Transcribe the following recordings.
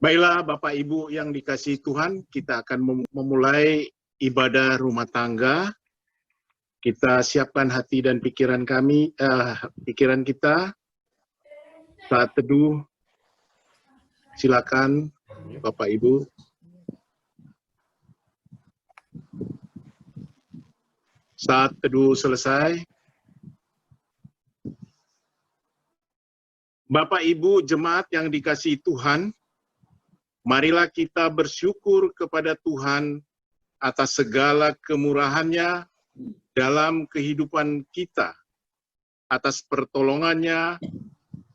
Baiklah Bapak Ibu yang dikasihi Tuhan, kita akan memulai ibadah rumah tangga. Kita siapkan hati dan pikiran pikiran kita saat teduh. Silakan Bapak Ibu. Saat teduh selesai, Bapak Ibu jemaat yang dikasihi Tuhan, marilah kita bersyukur kepada Tuhan atas segala kemurahan-Nya dalam kehidupan kita, atas pertolongannya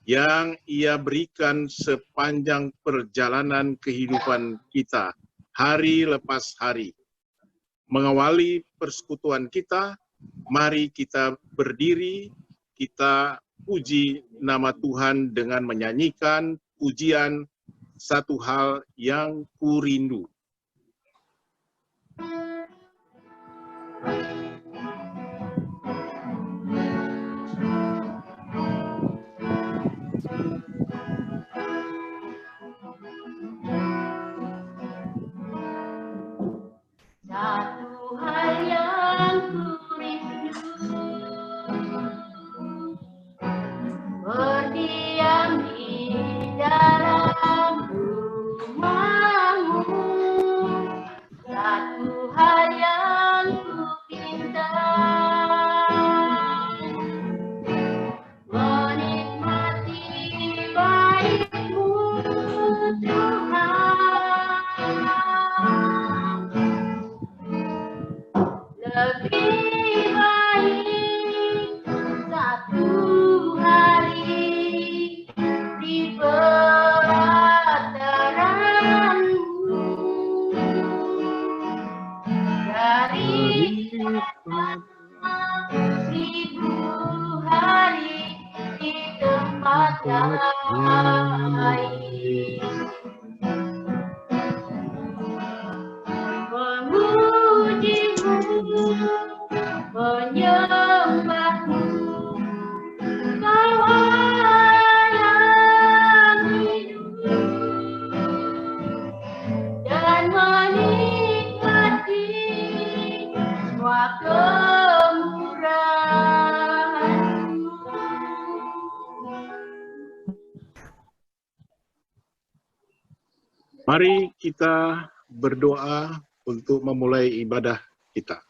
yang Ia berikan sepanjang perjalanan kehidupan kita, hari lepas hari. Mengawali persekutuan kita, mari kita berdiri, kita puji nama Tuhan dengan menyanyikan pujian Satu Hal Yang Ku Rindu. Satu hal yang ku rindu, berdiam di dalam rumah-Mu. Satu hal yang ku pinta, menikmati baik-Mu Tuhan. Lebih baik satu hari di pelataran-Mu daripada 1000 hari di tempat lain. Memuji-Mu, menyembah-Mu, kawan yang hidup, dan menikmati semua kemurahan-Mu. Mari kita berdoa untuk memulai ibadah kita.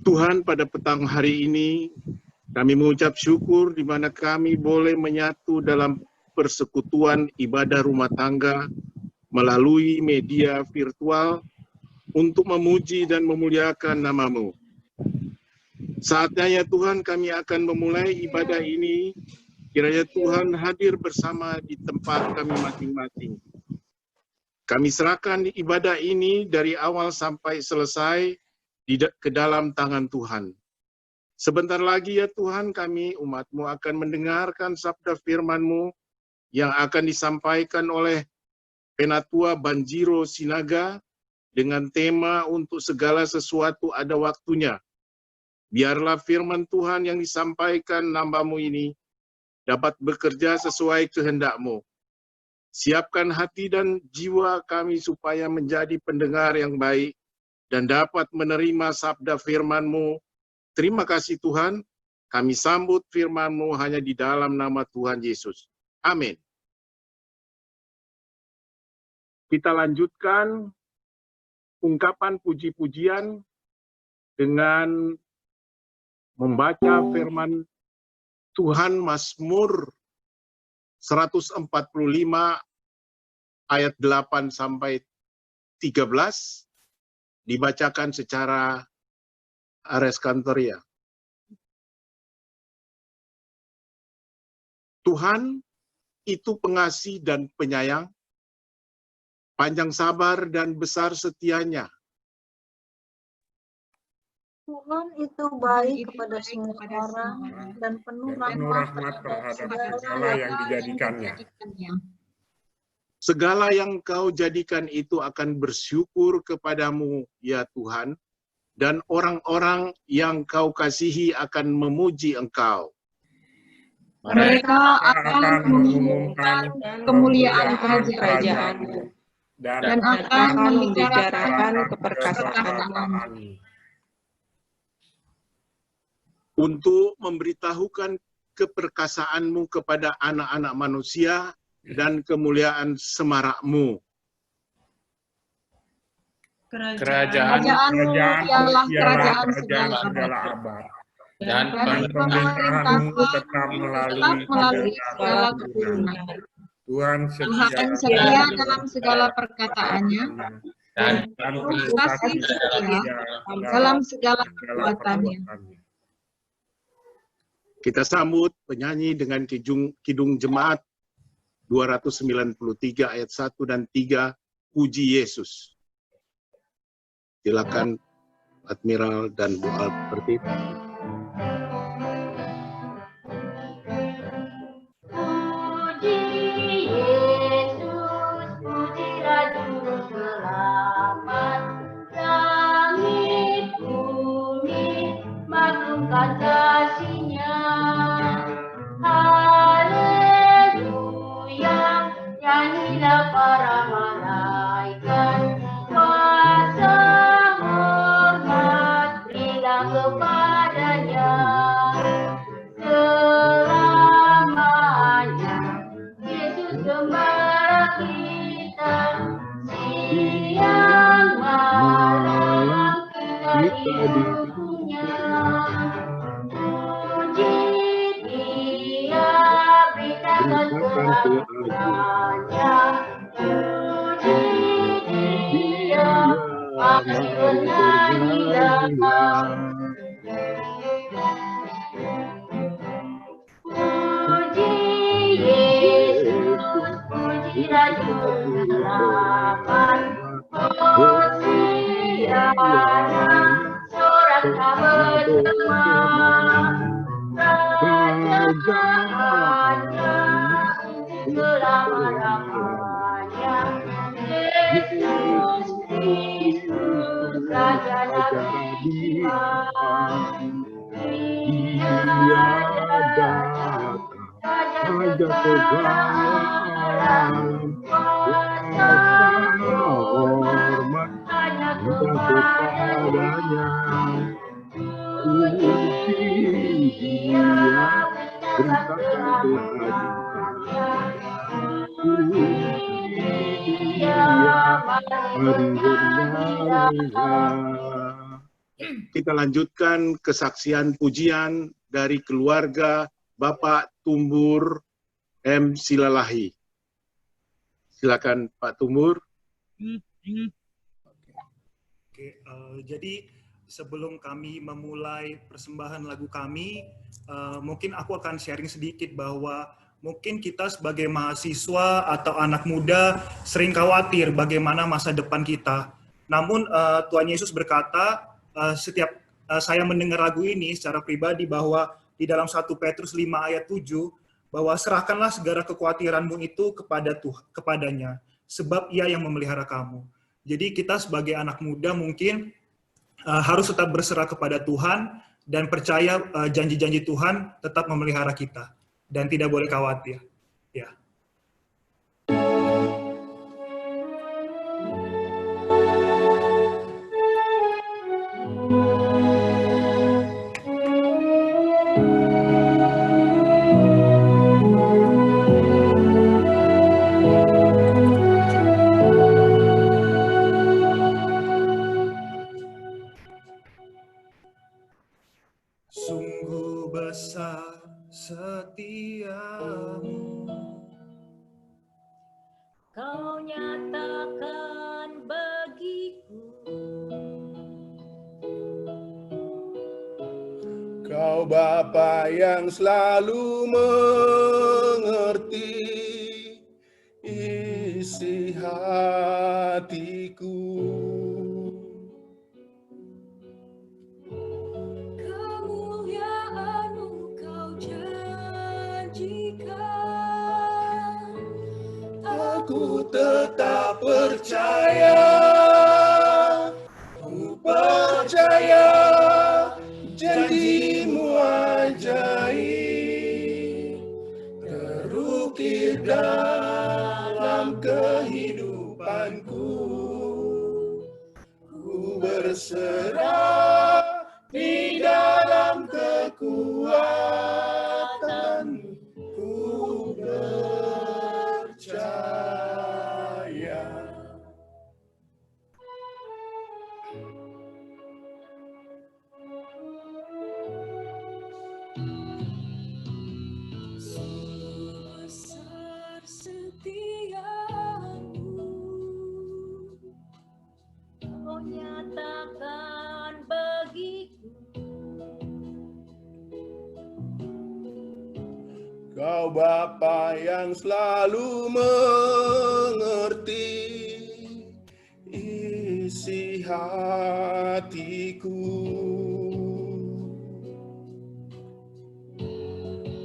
Tuhan, pada petang hari ini kami mengucap syukur di mana kami boleh menyatu dalam persekutuan ibadah rumah tangga melalui media virtual untuk memuji dan memuliakan nama-Mu. Saatnya ya Tuhan kami akan memulai ibadah ini. Kiranya Tuhan hadir bersama di tempat kami masing-masing. Kami serahkan ibadah ini dari awal sampai selesai ke dalam tangan Tuhan. Sebentar lagi ya Tuhan, kami umat-Mu akan mendengarkan sabda firman-Mu yang akan disampaikan oleh Penatua Banjiro Sinaga dengan tema untuk segala sesuatu ada waktunya. Biarlah firman Tuhan yang disampaikan hamba-Mu ini dapat bekerja sesuai kehendak-Mu. Siapkan hati dan jiwa kami supaya menjadi pendengar yang baik dan dapat menerima sabda firman-Mu. Terima kasih Tuhan, kami sambut firman-Mu hanya di dalam nama Tuhan Yesus. Amin. Kita lanjutkan ungkapan puji-pujian dengan membaca firman Tuhan Mazmur 145 ayat 8 sampai 13 dibacakan secara Ares Kantoria. Tuhan itu pengasih dan penyayang, panjang sabar dan besar setianya. Tuhan itu baik kepada semua orang dan penuh rahmat terhadap segala yang dijadikannya. Segala yang Kau jadikan itu akan bersyukur kepadamu, ya Tuhan, dan orang-orang yang Kau kasihi akan memuji Engkau. Mereka akan mengumumkan kemuliaan kerajaan-Mu dan akan membicarakan keperkasaan-Mu. Untuk memberitahukan keperkasaan-Mu kepada anak-anak manusia dan kemuliaan semarak-Mu. Kerajaan-Mu ialah kerajaan segala abad. dan pemerintahan-Mu tetap melalui segala keturunan. Tuhan Tuhan setia dalam segala perkataannya dan penuh kasih setia dalam segala perbuatannya. Kita sambut penyanyi dengan Kidung Jemaat 293 ayat 1 dan 3, Puji Yesus. Silakan Admiral dan Bu Alp tertib. Puji Yesus, pujilah Juru Selamat. Langit bumi maklumkan kasih-Nya. Haleluya, nyanyilah para malaikat. Kuasa hormat berilah kepadanya. Selamanya Yesus gembala kita, siang malam kita didukungnya. Puji Dia, beritakan kebenarannya. Puji Dia, mari bernyanyilah. Puji Yesus, pujilah Juru Selamat. Hosiana, soraklah bersama. Kerajaannya untuk selama-lamanya. Yesus Kristus, Raja Nabi Iman. Dia datang, Raja kebenaran, kuasa hormat hanya kepadanya. Puji Dia, beritakan kebenarannya. Puji Dia, mari bernyanyilah. Kita lanjutkan kesaksian pujian dari keluarga Bapak Tumbur M. Silalahi. Silakan Pak Tumbur. Jadi sebelum kami memulai persembahan lagu kami, mungkin aku akan sharing sedikit bahwa mungkin kita sebagai mahasiswa atau anak muda sering khawatir bagaimana masa depan kita. Namun Tuhan Yesus berkata, setiap saya mendengar lagu ini secara pribadi bahwa di dalam 1 Petrus 5 ayat 7 bahwa serahkanlah segala kekhawatiranmu itu kepadanya sebab Ia yang memelihara kamu. Jadi kita sebagai anak muda mungkin harus tetap berserah kepada Tuhan dan percaya janji-janji Tuhan tetap memelihara kita dan tidak boleh khawatir. Ya. Sungguh besar setiamu, Kau nyatakan bagiku. Kau Bapa yang selalu mengerti isi hatiku. Kemuliaan-Mu Kau janjikan. Aku tetap percaya, ku percaya janji-Mu ajaib. terukir dalam kehidupanku. Ku berserah di dalam kekuatan, ku percaya. Sebesar setiamu, Kau nyatakan bagiku. Kau Bapa yang selalu mengerti isi hatiku.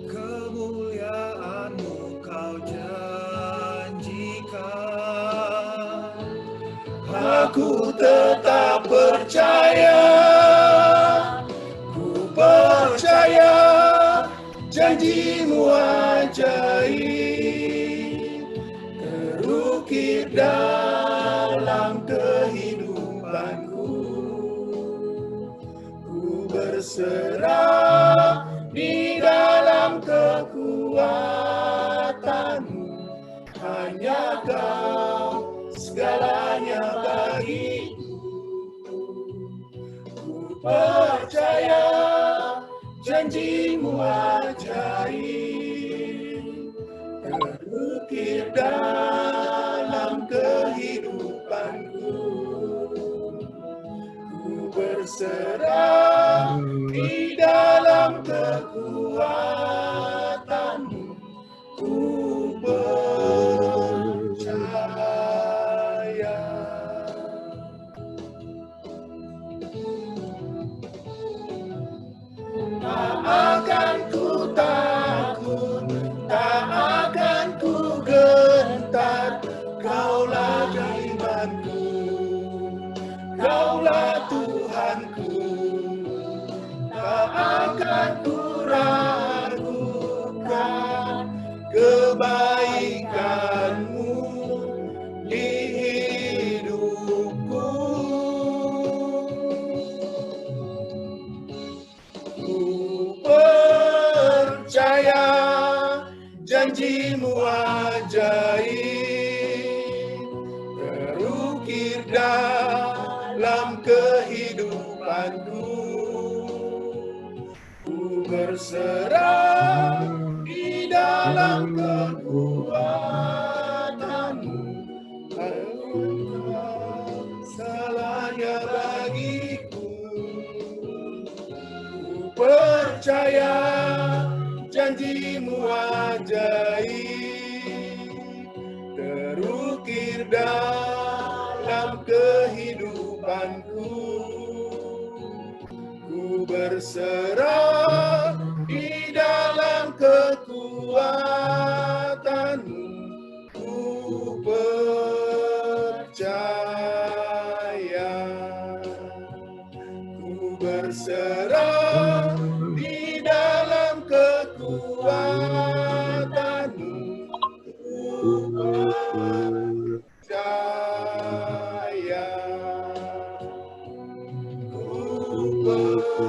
Kemuliaan-Mu Kau janjikan. Aku tetap percaya, ku percaya janji-Mu ajaib, terukir dalam kehidupanku. Ku berserah di dalam kekuatan-Mu, hanya Kau segalanya bagiku. Ku percaya janji-Mu ajaib, terukir dalam kehidupanku. Ku berserah di dalam kekuatan-Mu, ku percaya. Tak akan ku takut, tak akan ku gentar. Kaulah imanku, Kaulah Tuhanku. Tak akan ku ragukan kebaikan-Mu di hidupku. Ku percaya janji-Mu ajaib, terukir dalam kehidupanku. Ku berserah di dalam kekuatan-Mu, Engkau segalanya bagiku. Ku percaya janji-Mu ajaib, terukir dalam kehidupanku. Ku berserah di dalam kekuatan-Mu, ku percaya. Ku berserah di dalam kekuatan-Mu, ku percaya. Ku percaya.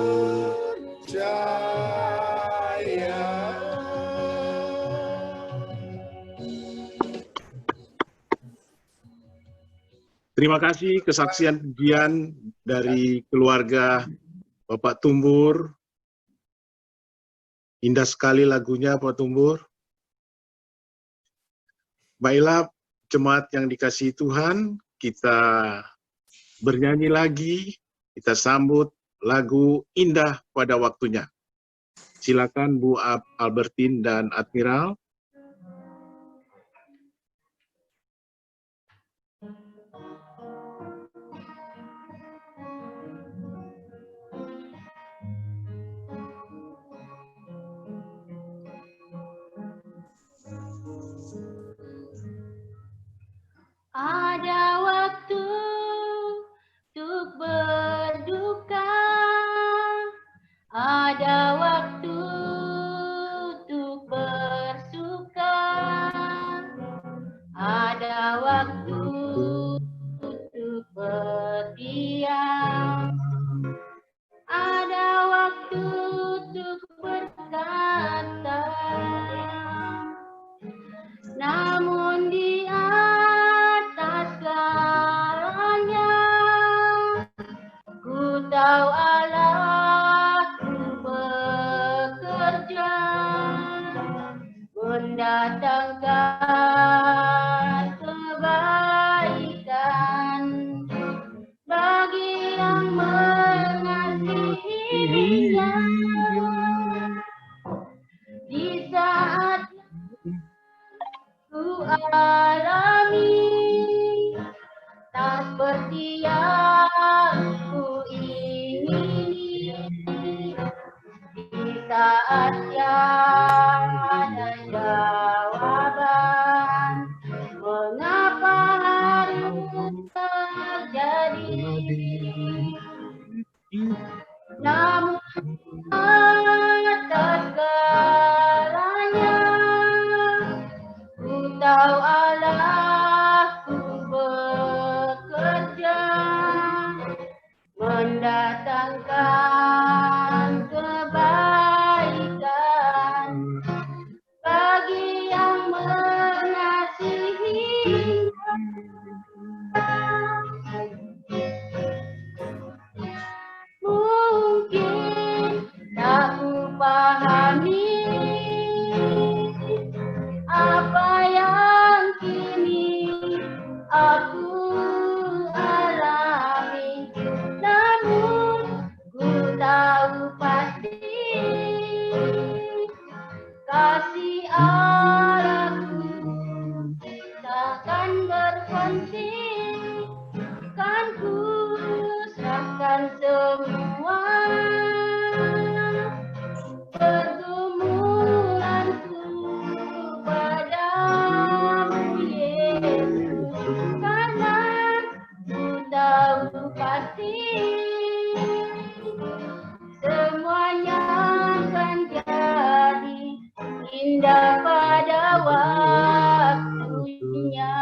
Terima kasih kesaksian pujian dari keluarga Bapak Tumbur. Indah sekali lagunya Pak Tumbur. Baiklah jemaat yang dikasihi Tuhan, kita bernyanyi lagi, kita sambut lagu Indah pada Waktunya. Silakan Bu Albertin dan Admiral. Ada waktu untuk berduka, ada waktu untuk bersuka. mendatangkan kebaikan bagi yang mengasihinya. Di saat ku alami tak seperti yang ku ingini, di saat tiada jawaban mengapa harus terjadi, namun atas segalanya ku tahu Allahku bekerja mendatangkan kebaikan bagi yang mengasihinya. Mungkin tak ku pahami apa yang kini aku alami, namun ku tahu pasti kasih Allahku takkan berhenti, kan ku serahkan semua pergumulanku padamu Yesus, karena ku tahu pasti semuanya akan jadi indah pada waktunya.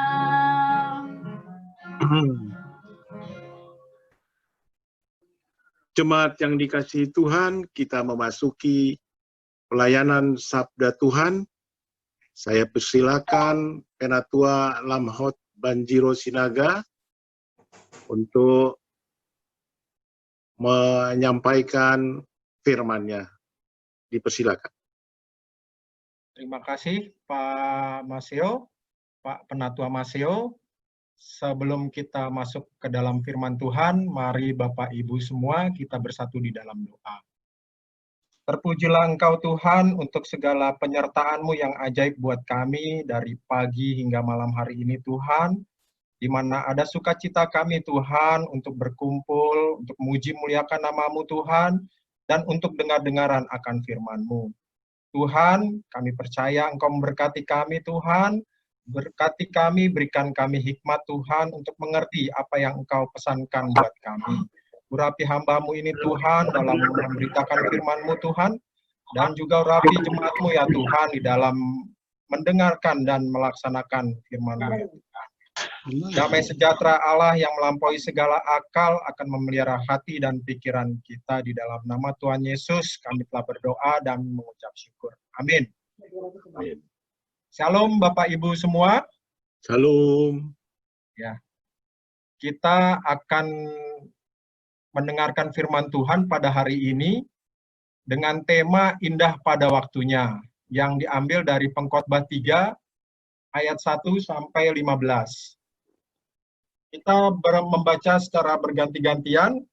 Jemaat yang dikasihi Tuhan, kita memasuki pelayanan Sabda Tuhan. Saya persilakan Penatua Lamhot Banjiro Sinaga untuk menyampaikan firman-Nya. Dipersilakan. Terima kasih Pak Maseo, Pak Penatua Maseo. Sebelum kita masuk ke dalam firman Tuhan, mari Bapak Ibu semua kita bersatu di dalam doa. Terpujilah Engkau Tuhan untuk segala penyertaan-Mu yang ajaib buat kami dari pagi hingga malam hari ini Tuhan, di mana ada sukacita kami Tuhan untuk berkumpul, untuk memuji muliakan nama-Mu Tuhan, dan untuk dengar-dengaran akan firman-Mu. Tuhan, kami percaya Engkau memberkati kami Tuhan, berkati kami, berikan kami hikmat Tuhan untuk mengerti apa yang Engkau pesankan buat kami. Urapi hamba-Mu ini Tuhan dalam memberitakan firman-Mu Tuhan, dan juga urapi jemaat-Mu ya Tuhan di dalam mendengarkan dan melaksanakan firman-Mu ya Tuhan. Damai sejahtera Allah yang melampaui segala akal akan memelihara hati dan pikiran kita di dalam nama Tuhan Yesus. Kami telah berdoa dan mengucap syukur. Amin. Amin. Shalom Bapak Ibu semua. Shalom. Ya. Kita akan mendengarkan firman Tuhan pada hari ini dengan tema indah pada waktunya yang diambil dari Pengkhotbah 3 ayat 1 sampai 15. Kita membaca secara berganti-gantian.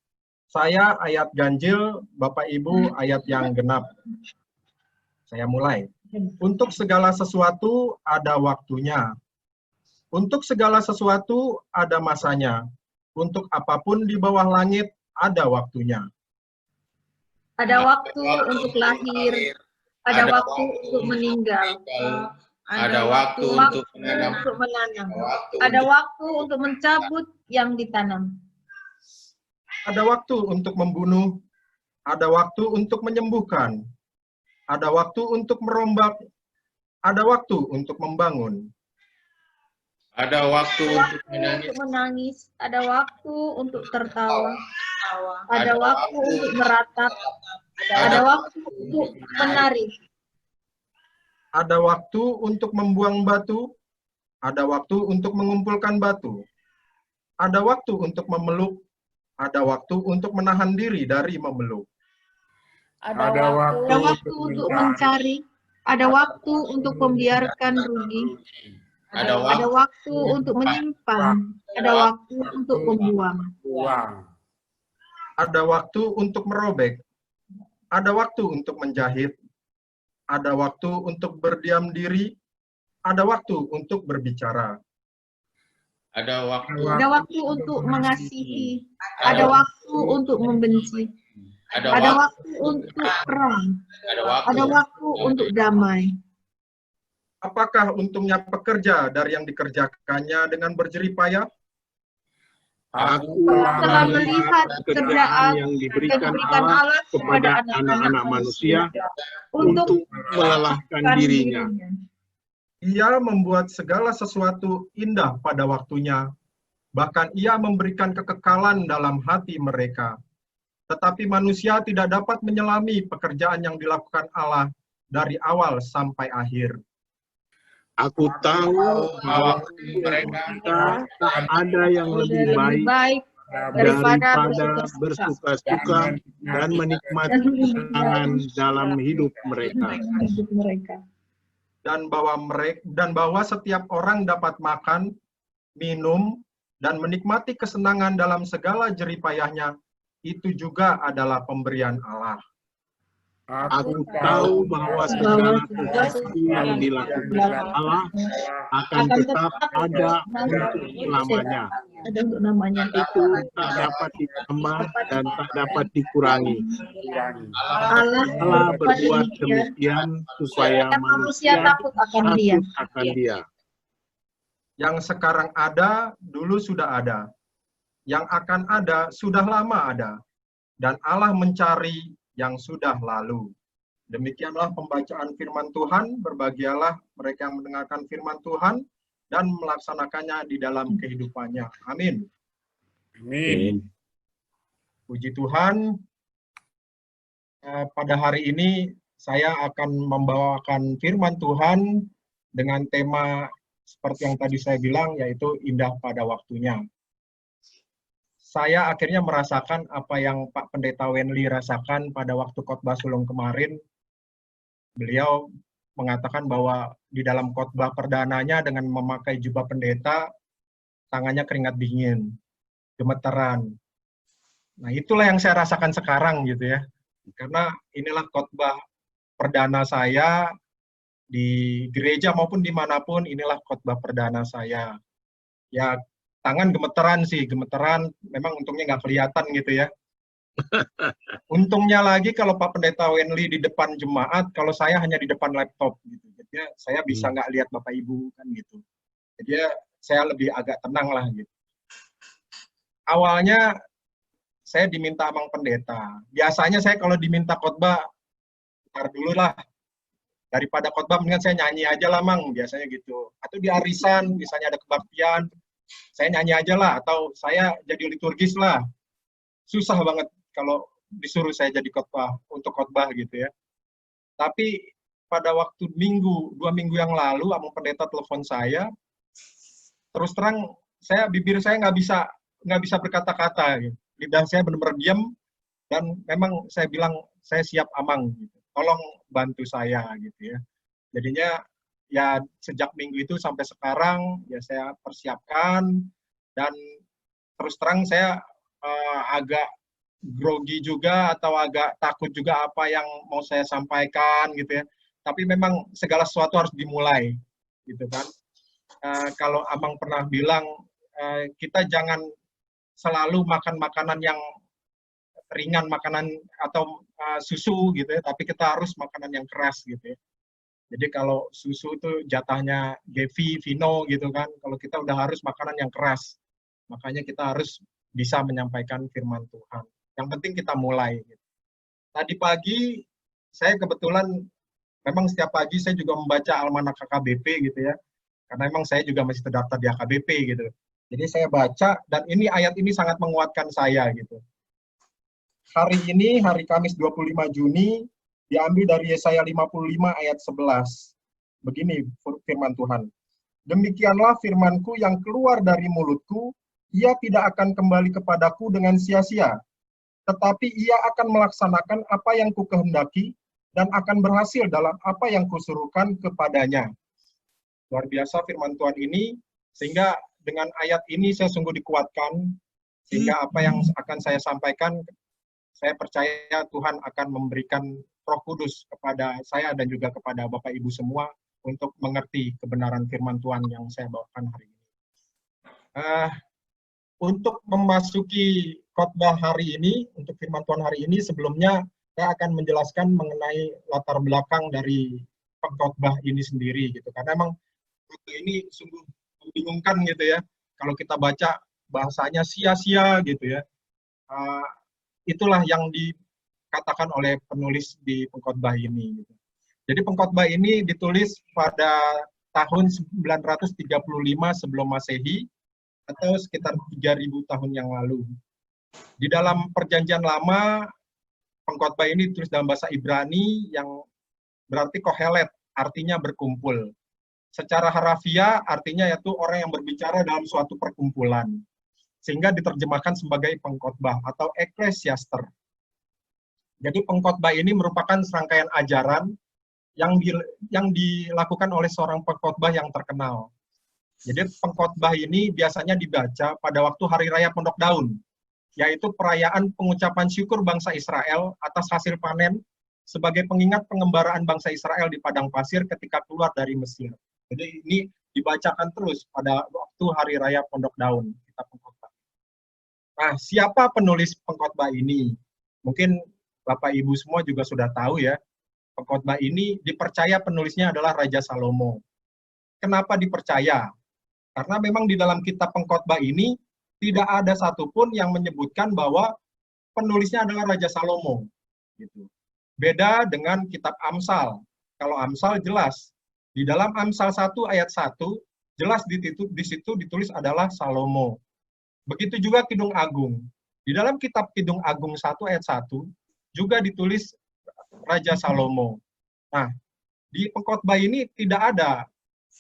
Saya ayat ganjil, Bapak Ibu ayat yang genap. Saya mulai. Untuk segala sesuatu ada waktunya. Untuk segala sesuatu ada masanya. Untuk apapun di bawah langit ada waktunya. Ada waktu untuk lahir, ada waktu untuk meninggal, ada waktu untuk menanam, ada waktu untuk mencabut yang ditanam. Ada waktu untuk membunuh, ada waktu untuk menyembuhkan, ada waktu untuk merombak, ada waktu untuk membangun. Ada waktu untuk menangis, ada waktu untuk tertawa, ada waktu untuk meratap, ada waktu untuk menari. Ada waktu untuk membuang batu, ada waktu untuk mengumpulkan batu. Ada waktu untuk memeluk, ada waktu untuk menahan diri dari memeluk. Ada waktu untuk mencari, Ada waktu untuk membiarkan rugi. Ada Ada waktu untuk menyimpan. Ada waktu untuk membuang. Ada waktu untuk merobek. Ada waktu untuk menjahit. Ada waktu untuk berdiam diri. Ada waktu untuk berbicara. Ada waktu. Ada waktu untuk mengasihi. Ada waktu untuk membenci. Ada waktu untuk perang. Ada waktu untuk damai. Apakah untungnya pekerja dari yang dikerjakannya dengan berjerih payah? Aku Telah melihat pekerjaan yang yang diberikan diberikan Allah Allah kepada anak-anak manusia untuk melelahkan dirinya. Ia membuat segala sesuatu indah pada waktunya. Bahkan ia memberikan kekekalan dalam hati mereka. Tetapi manusia tidak dapat menyelami pekerjaan yang dilakukan Allah dari awal sampai akhir. Aku tahu bahwa mereka tak ada yang lebih baik daripada bersuka-suka dan menikmati kesenangan dalam hidup mereka. Dan bahwa setiap orang dapat makan, minum, dan menikmati kesenangan dalam segala jerih payahnya, itu juga adalah pemberian Allah. Aku tahu bahwa segala sesuatu yang dilakukan Allah akan tetap ada untuk selamanya. Itu tak dapat ditambah dan tak dapat dikurangi. Allah berbuat demikian supaya manusia takut akan Dia. Yang sekarang ada, dulu sudah ada. Yang akan ada, sudah lama ada. Dan Allah mencari yang sudah lalu. Demikianlah pembacaan firman Tuhan. Berbahagialah mereka yang mendengarkan firman Tuhan dan melaksanakannya di dalam kehidupannya. Amin. Amin. Puji Tuhan. Pada hari ini saya akan membawakan firman Tuhan dengan tema seperti yang tadi saya bilang, yaitu indah pada waktunya. Saya akhirnya merasakan apa yang Pak Pendeta Wenli rasakan pada waktu khotbah sulung kemarin. Beliau mengatakan bahwa di dalam khotbah perdananya dengan memakai jubah pendeta, tangannya keringat dingin, gemeteran. Nah, itulah yang saya rasakan sekarang gitu ya. Karena inilah khotbah perdana saya di gereja maupun dimanapun, inilah khotbah perdana saya. Ya, tangan gemeteran sih, gemeteran. Memang untungnya nggak kelihatan gitu ya. Untungnya lagi kalau Pak Pendeta Wenli di depan jemaat, kalau saya hanya di depan laptop gitu. Jadi saya bisa nggak lihat Bapak Ibu kan gitu. Jadi saya lebih agak tenang lah gitu. Awalnya saya diminta Amang Pendeta. Biasanya saya kalau diminta khotbah, ntar dulu lah. Daripada khotbah mendingan saya nyanyi aja lah Mang, biasanya gitu. Atau di arisan, misalnya ada kebaktian, saya nyanyi aja lah, atau saya jadi liturgis lah. Susah banget kalau disuruh saya jadi khotbah, untuk khotbah gitu ya. Tapi pada waktu 2 minggu yang lalu, Amang Pendeta telepon saya, terus terang bibir saya nggak bisa berkata-kata. Gitu. Lidah saya benar-benar diam, dan memang saya bilang, saya siap Amang. Gitu. Tolong bantu saya gitu ya. Jadinya ya sejak minggu itu sampai sekarang ya saya persiapkan, dan terus terang saya agak grogi juga atau agak takut juga apa yang mau saya sampaikan gitu ya. Tapi memang segala sesuatu harus dimulai gitu kan. Kalau Amang pernah bilang kita jangan selalu makan makanan yang ringan, makanan atau susu gitu ya, tapi kita harus makanan yang keras gitu ya. Jadi kalau susu itu jatahnya Gevi, Vino gitu kan, kalau kita udah harus makanan yang keras. Makanya kita harus bisa menyampaikan firman Tuhan. Yang penting kita mulai. Gitu. Tadi pagi saya kebetulan memang setiap pagi saya juga membaca Almanak HKBP gitu ya. Karena memang saya juga masih terdaftar di HKBP gitu. Jadi saya baca, dan ayat ini sangat menguatkan saya gitu. Hari ini, hari Kamis 25 Juni, diambil dari Yesaya 55 ayat 11. Begini firman Tuhan. Demikianlah firmanku yang keluar dari mulutku, ia tidak akan kembali kepadaku dengan sia-sia, tetapi ia akan melaksanakan apa yang kukehendaki dan akan berhasil dalam apa yang kusuruhkan kepadanya. Luar biasa firman Tuhan ini, sehingga dengan ayat ini saya sungguh dikuatkan, sehingga apa yang akan saya sampaikan, saya percaya Tuhan akan memberikan Roh Kudus kepada saya dan juga kepada Bapak Ibu semua untuk mengerti kebenaran firman Tuhan yang saya bawakan hari ini. Untuk memasuki khotbah hari ini, untuk firman Tuhan hari ini, sebelumnya saya akan menjelaskan mengenai latar belakang dari pengkhotbah ini sendiri, gitu. Karena memang ini sungguh membingungkan, gitu ya. Kalau kita baca bahasanya sia-sia, gitu ya. Itulah yang dikatakan oleh penulis di pengkhotbah ini. Gitu. Jadi pengkhotbah ini ditulis pada tahun 935 sebelum Masehi, atau sekitar 3000 tahun yang lalu. Di dalam Perjanjian Lama, pengkhotbah ini ditulis dalam bahasa Ibrani yang berarti kohelet, artinya berkumpul. Secara harafiah artinya yaitu orang yang berbicara dalam suatu perkumpulan. Sehingga diterjemahkan sebagai pengkhotbah atau eklesiaster. Jadi pengkhotbah ini merupakan serangkaian ajaran yang dilakukan oleh seorang pengkhotbah yang terkenal. Jadi pengkhotbah ini biasanya dibaca pada waktu Hari Raya Pondok Daun, yaitu perayaan pengucapan syukur bangsa Israel atas hasil panen sebagai pengingat pengembaraan bangsa Israel di padang pasir ketika keluar dari Mesir. Jadi ini dibacakan terus pada waktu Hari Raya Pondok Daun, kitab pengkhotbah. Nah, siapa penulis pengkhotbah ini? Mungkin Bapak Ibu semua juga sudah tahu ya, pengkhotbah ini dipercaya penulisnya adalah Raja Salomo. Kenapa dipercaya? Karena memang di dalam kitab pengkhotbah ini tidak ada satupun yang menyebutkan bahwa penulisnya adalah Raja Salomo. Gitu. Beda dengan kitab Amsal. Kalau Amsal jelas. Di dalam Amsal 1 ayat 1, jelas di situ ditulis adalah Salomo. Begitu juga Kidung Agung. Di dalam kitab Kidung Agung 1 ayat 1, juga ditulis Raja Salomo. Nah, di pengkhotbah ini tidak ada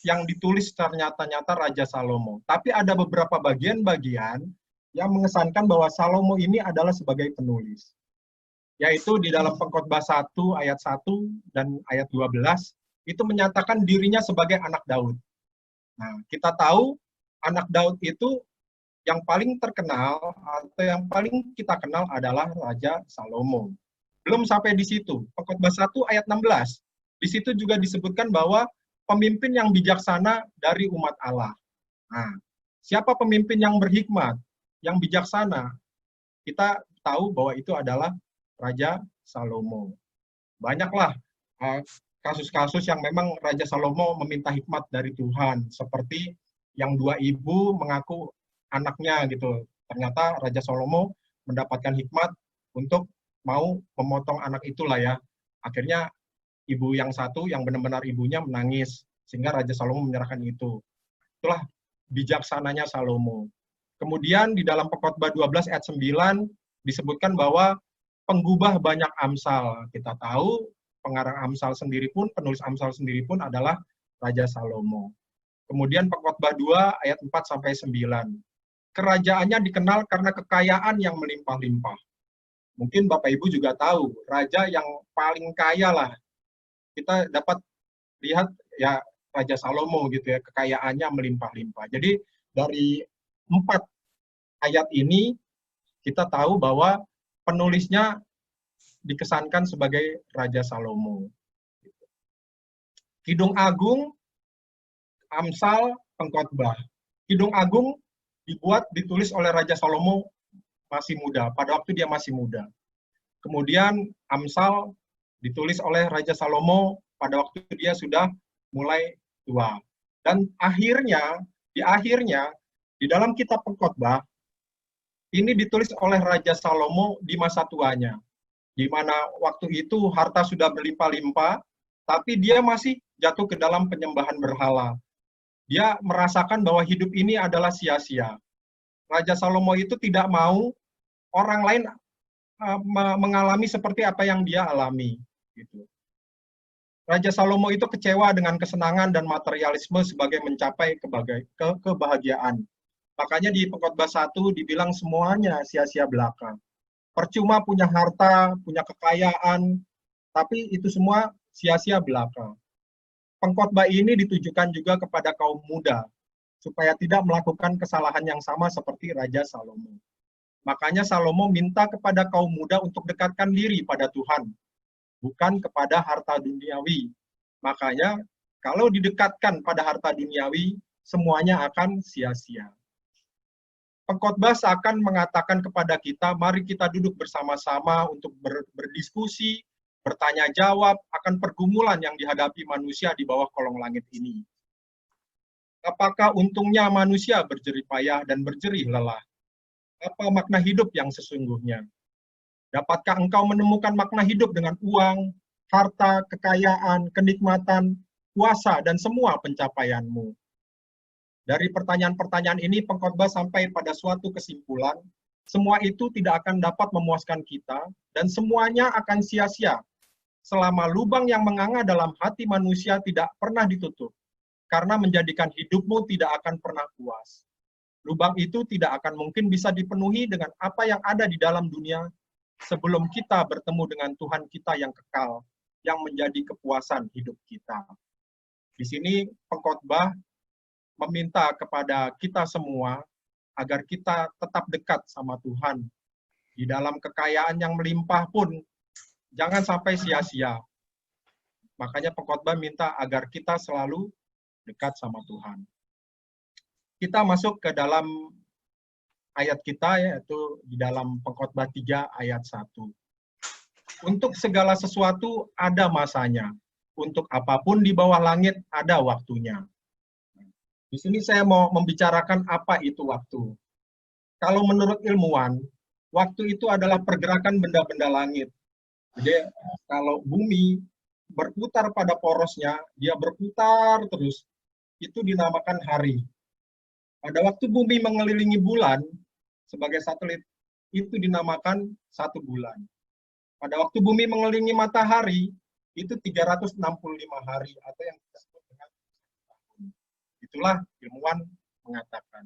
yang ditulis ternyata Raja Salomo. Tapi ada beberapa bagian-bagian yang mengesankan bahwa Salomo ini adalah sebagai penulis. Yaitu di dalam pengkhotbah 1 ayat 1 dan ayat 12, itu menyatakan dirinya sebagai anak Daud. Nah, kita tahu anak Daud itu yang paling terkenal atau yang paling kita kenal adalah Raja Salomo. Belum sampai di situ. Pengkhotbah 1 ayat 16. Di situ juga disebutkan bahwa pemimpin yang bijaksana dari umat Allah. Nah, siapa pemimpin yang berhikmat, yang bijaksana? Kita tahu bahwa itu adalah Raja Salomo. Banyaklah kasus-kasus yang memang Raja Salomo meminta hikmat dari Tuhan, seperti yang dua ibu mengaku anaknya gitu. Ternyata Raja Salomo mendapatkan hikmat untuk mau memotong anak itulah ya. Akhirnya ibu yang satu yang benar-benar ibunya menangis sehingga Raja Salomo menyerahkan itu. Itulah bijaksananya Salomo. Kemudian di dalam Pengkhotbah 12 ayat 9 disebutkan bahwa penggubah banyak Amsal. Kita tahu pengarang Amsal sendiri pun, penulis Amsal sendiri pun adalah Raja Salomo. Kemudian Pengkhotbah 2 ayat 4 sampai 9. Kerajaannya dikenal karena kekayaan yang melimpah-limpah. Mungkin Bapak Ibu juga tahu, raja yang paling kaya lah. Kita dapat lihat ya Raja Salomo gitu ya, kekayaannya melimpah-limpah. Jadi dari 4 ayat ini kita tahu bahwa penulisnya dikesankan sebagai Raja Salomo. Kidung Agung, Amsal, Pengkhotbah. Kidung Agung ditulis oleh Raja Salomo masih muda, pada waktu dia masih muda. Kemudian Amsal ditulis oleh Raja Salomo pada waktu dia sudah mulai tua. Dan akhirnya, di dalam kitab Pengkhotbah, ini ditulis oleh Raja Salomo di masa tuanya. Di mana waktu itu harta sudah berlimpah-limpah, tapi dia masih jatuh ke dalam penyembahan berhala. Dia merasakan bahwa hidup ini adalah sia-sia. Raja Salomo itu tidak mau orang lain mengalami seperti apa yang dia alami. Gitu. Raja Salomo itu kecewa dengan kesenangan dan materialisme sebagai mencapai kebahagiaan. Makanya di Pengkhotbah 1 dibilang semuanya sia-sia belaka. Percuma punya harta, punya kekayaan, Tapi itu semua sia-sia belaka. Pengkhotbah ini ditujukan juga kepada kaum muda, supaya tidak melakukan kesalahan yang sama seperti Raja Salomo. Makanya Salomo minta kepada kaum muda untuk dekatkan diri pada Tuhan, bukan kepada harta duniawi. Makanya kalau didekatkan pada harta duniawi, semuanya akan sia-sia. Pengkhotbah seakan mengatakan kepada kita, mari kita duduk bersama-sama untuk berdiskusi, bertanya jawab akan pergumulan yang dihadapi manusia di bawah kolong langit ini. Apakah untungnya manusia berjerih payah dan berjerih lelah? Apa makna hidup yang sesungguhnya? Dapatkah engkau menemukan makna hidup dengan uang, harta, kekayaan, kenikmatan, kuasa, dan semua pencapaianmu? Dari pertanyaan-pertanyaan ini, pengkhotbah sampai pada suatu kesimpulan, semua itu tidak akan dapat memuaskan kita, dan semuanya akan sia-sia, selama lubang yang menganga dalam hati manusia tidak pernah ditutup, karena menjadikan hidupmu tidak akan pernah puas. Lubang itu tidak akan mungkin bisa dipenuhi dengan apa yang ada di dalam dunia sebelum kita bertemu dengan Tuhan kita yang kekal, yang menjadi kepuasan hidup kita. Di sini pengkhotbah meminta kepada kita semua agar kita tetap dekat sama Tuhan. Di dalam kekayaan yang melimpah pun, jangan sampai sia-sia. Makanya pengkhotbah minta agar kita selalu dekat sama Tuhan. Kita masuk ke dalam ayat kita, yaitu di dalam Pengkhotbah 3 ayat 1. Untuk segala sesuatu ada masanya. Untuk apapun di bawah langit ada waktunya. Di sini saya mau membicarakan apa itu waktu. Kalau menurut ilmuwan, waktu itu adalah pergerakan benda-benda langit. Jadi kalau bumi berputar pada porosnya, dia berputar terus, itu dinamakan hari. Pada waktu bumi mengelilingi bulan sebagai satelit, itu dinamakan 1 bulan. Pada waktu bumi mengelilingi matahari, itu 365 hari, atau yang kita sebut dengan tahun. Itulah ilmuwan mengatakan.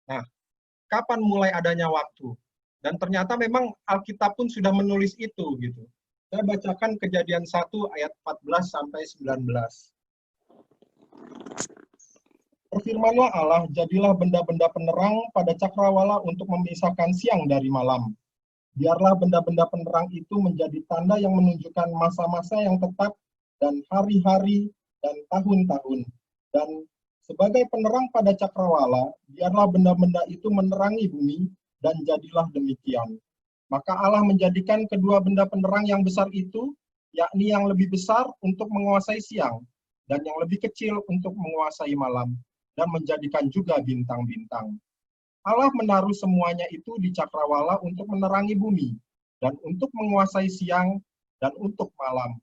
Nah, kapan mulai adanya waktu? Dan ternyata memang Alkitab pun sudah menulis itu, gitu. Saya bacakan Kejadian 1 ayat 14 sampai 19. Berfirmanlah Allah, jadilah benda-benda penerang pada cakrawala untuk memisahkan siang dari malam. Biarlah benda-benda penerang itu menjadi tanda yang menunjukkan masa-masa yang tetap dan hari-hari dan tahun-tahun. Dan sebagai penerang pada cakrawala, biarlah benda-benda itu menerangi bumi, dan jadilah demikian. Maka Allah menjadikan kedua benda penerang yang besar itu, yakni yang lebih besar untuk menguasai siang, dan yang lebih kecil untuk menguasai malam, dan menjadikan juga bintang-bintang. Allah menaruh semuanya itu di cakrawala untuk menerangi bumi, dan untuk menguasai siang, dan untuk malam,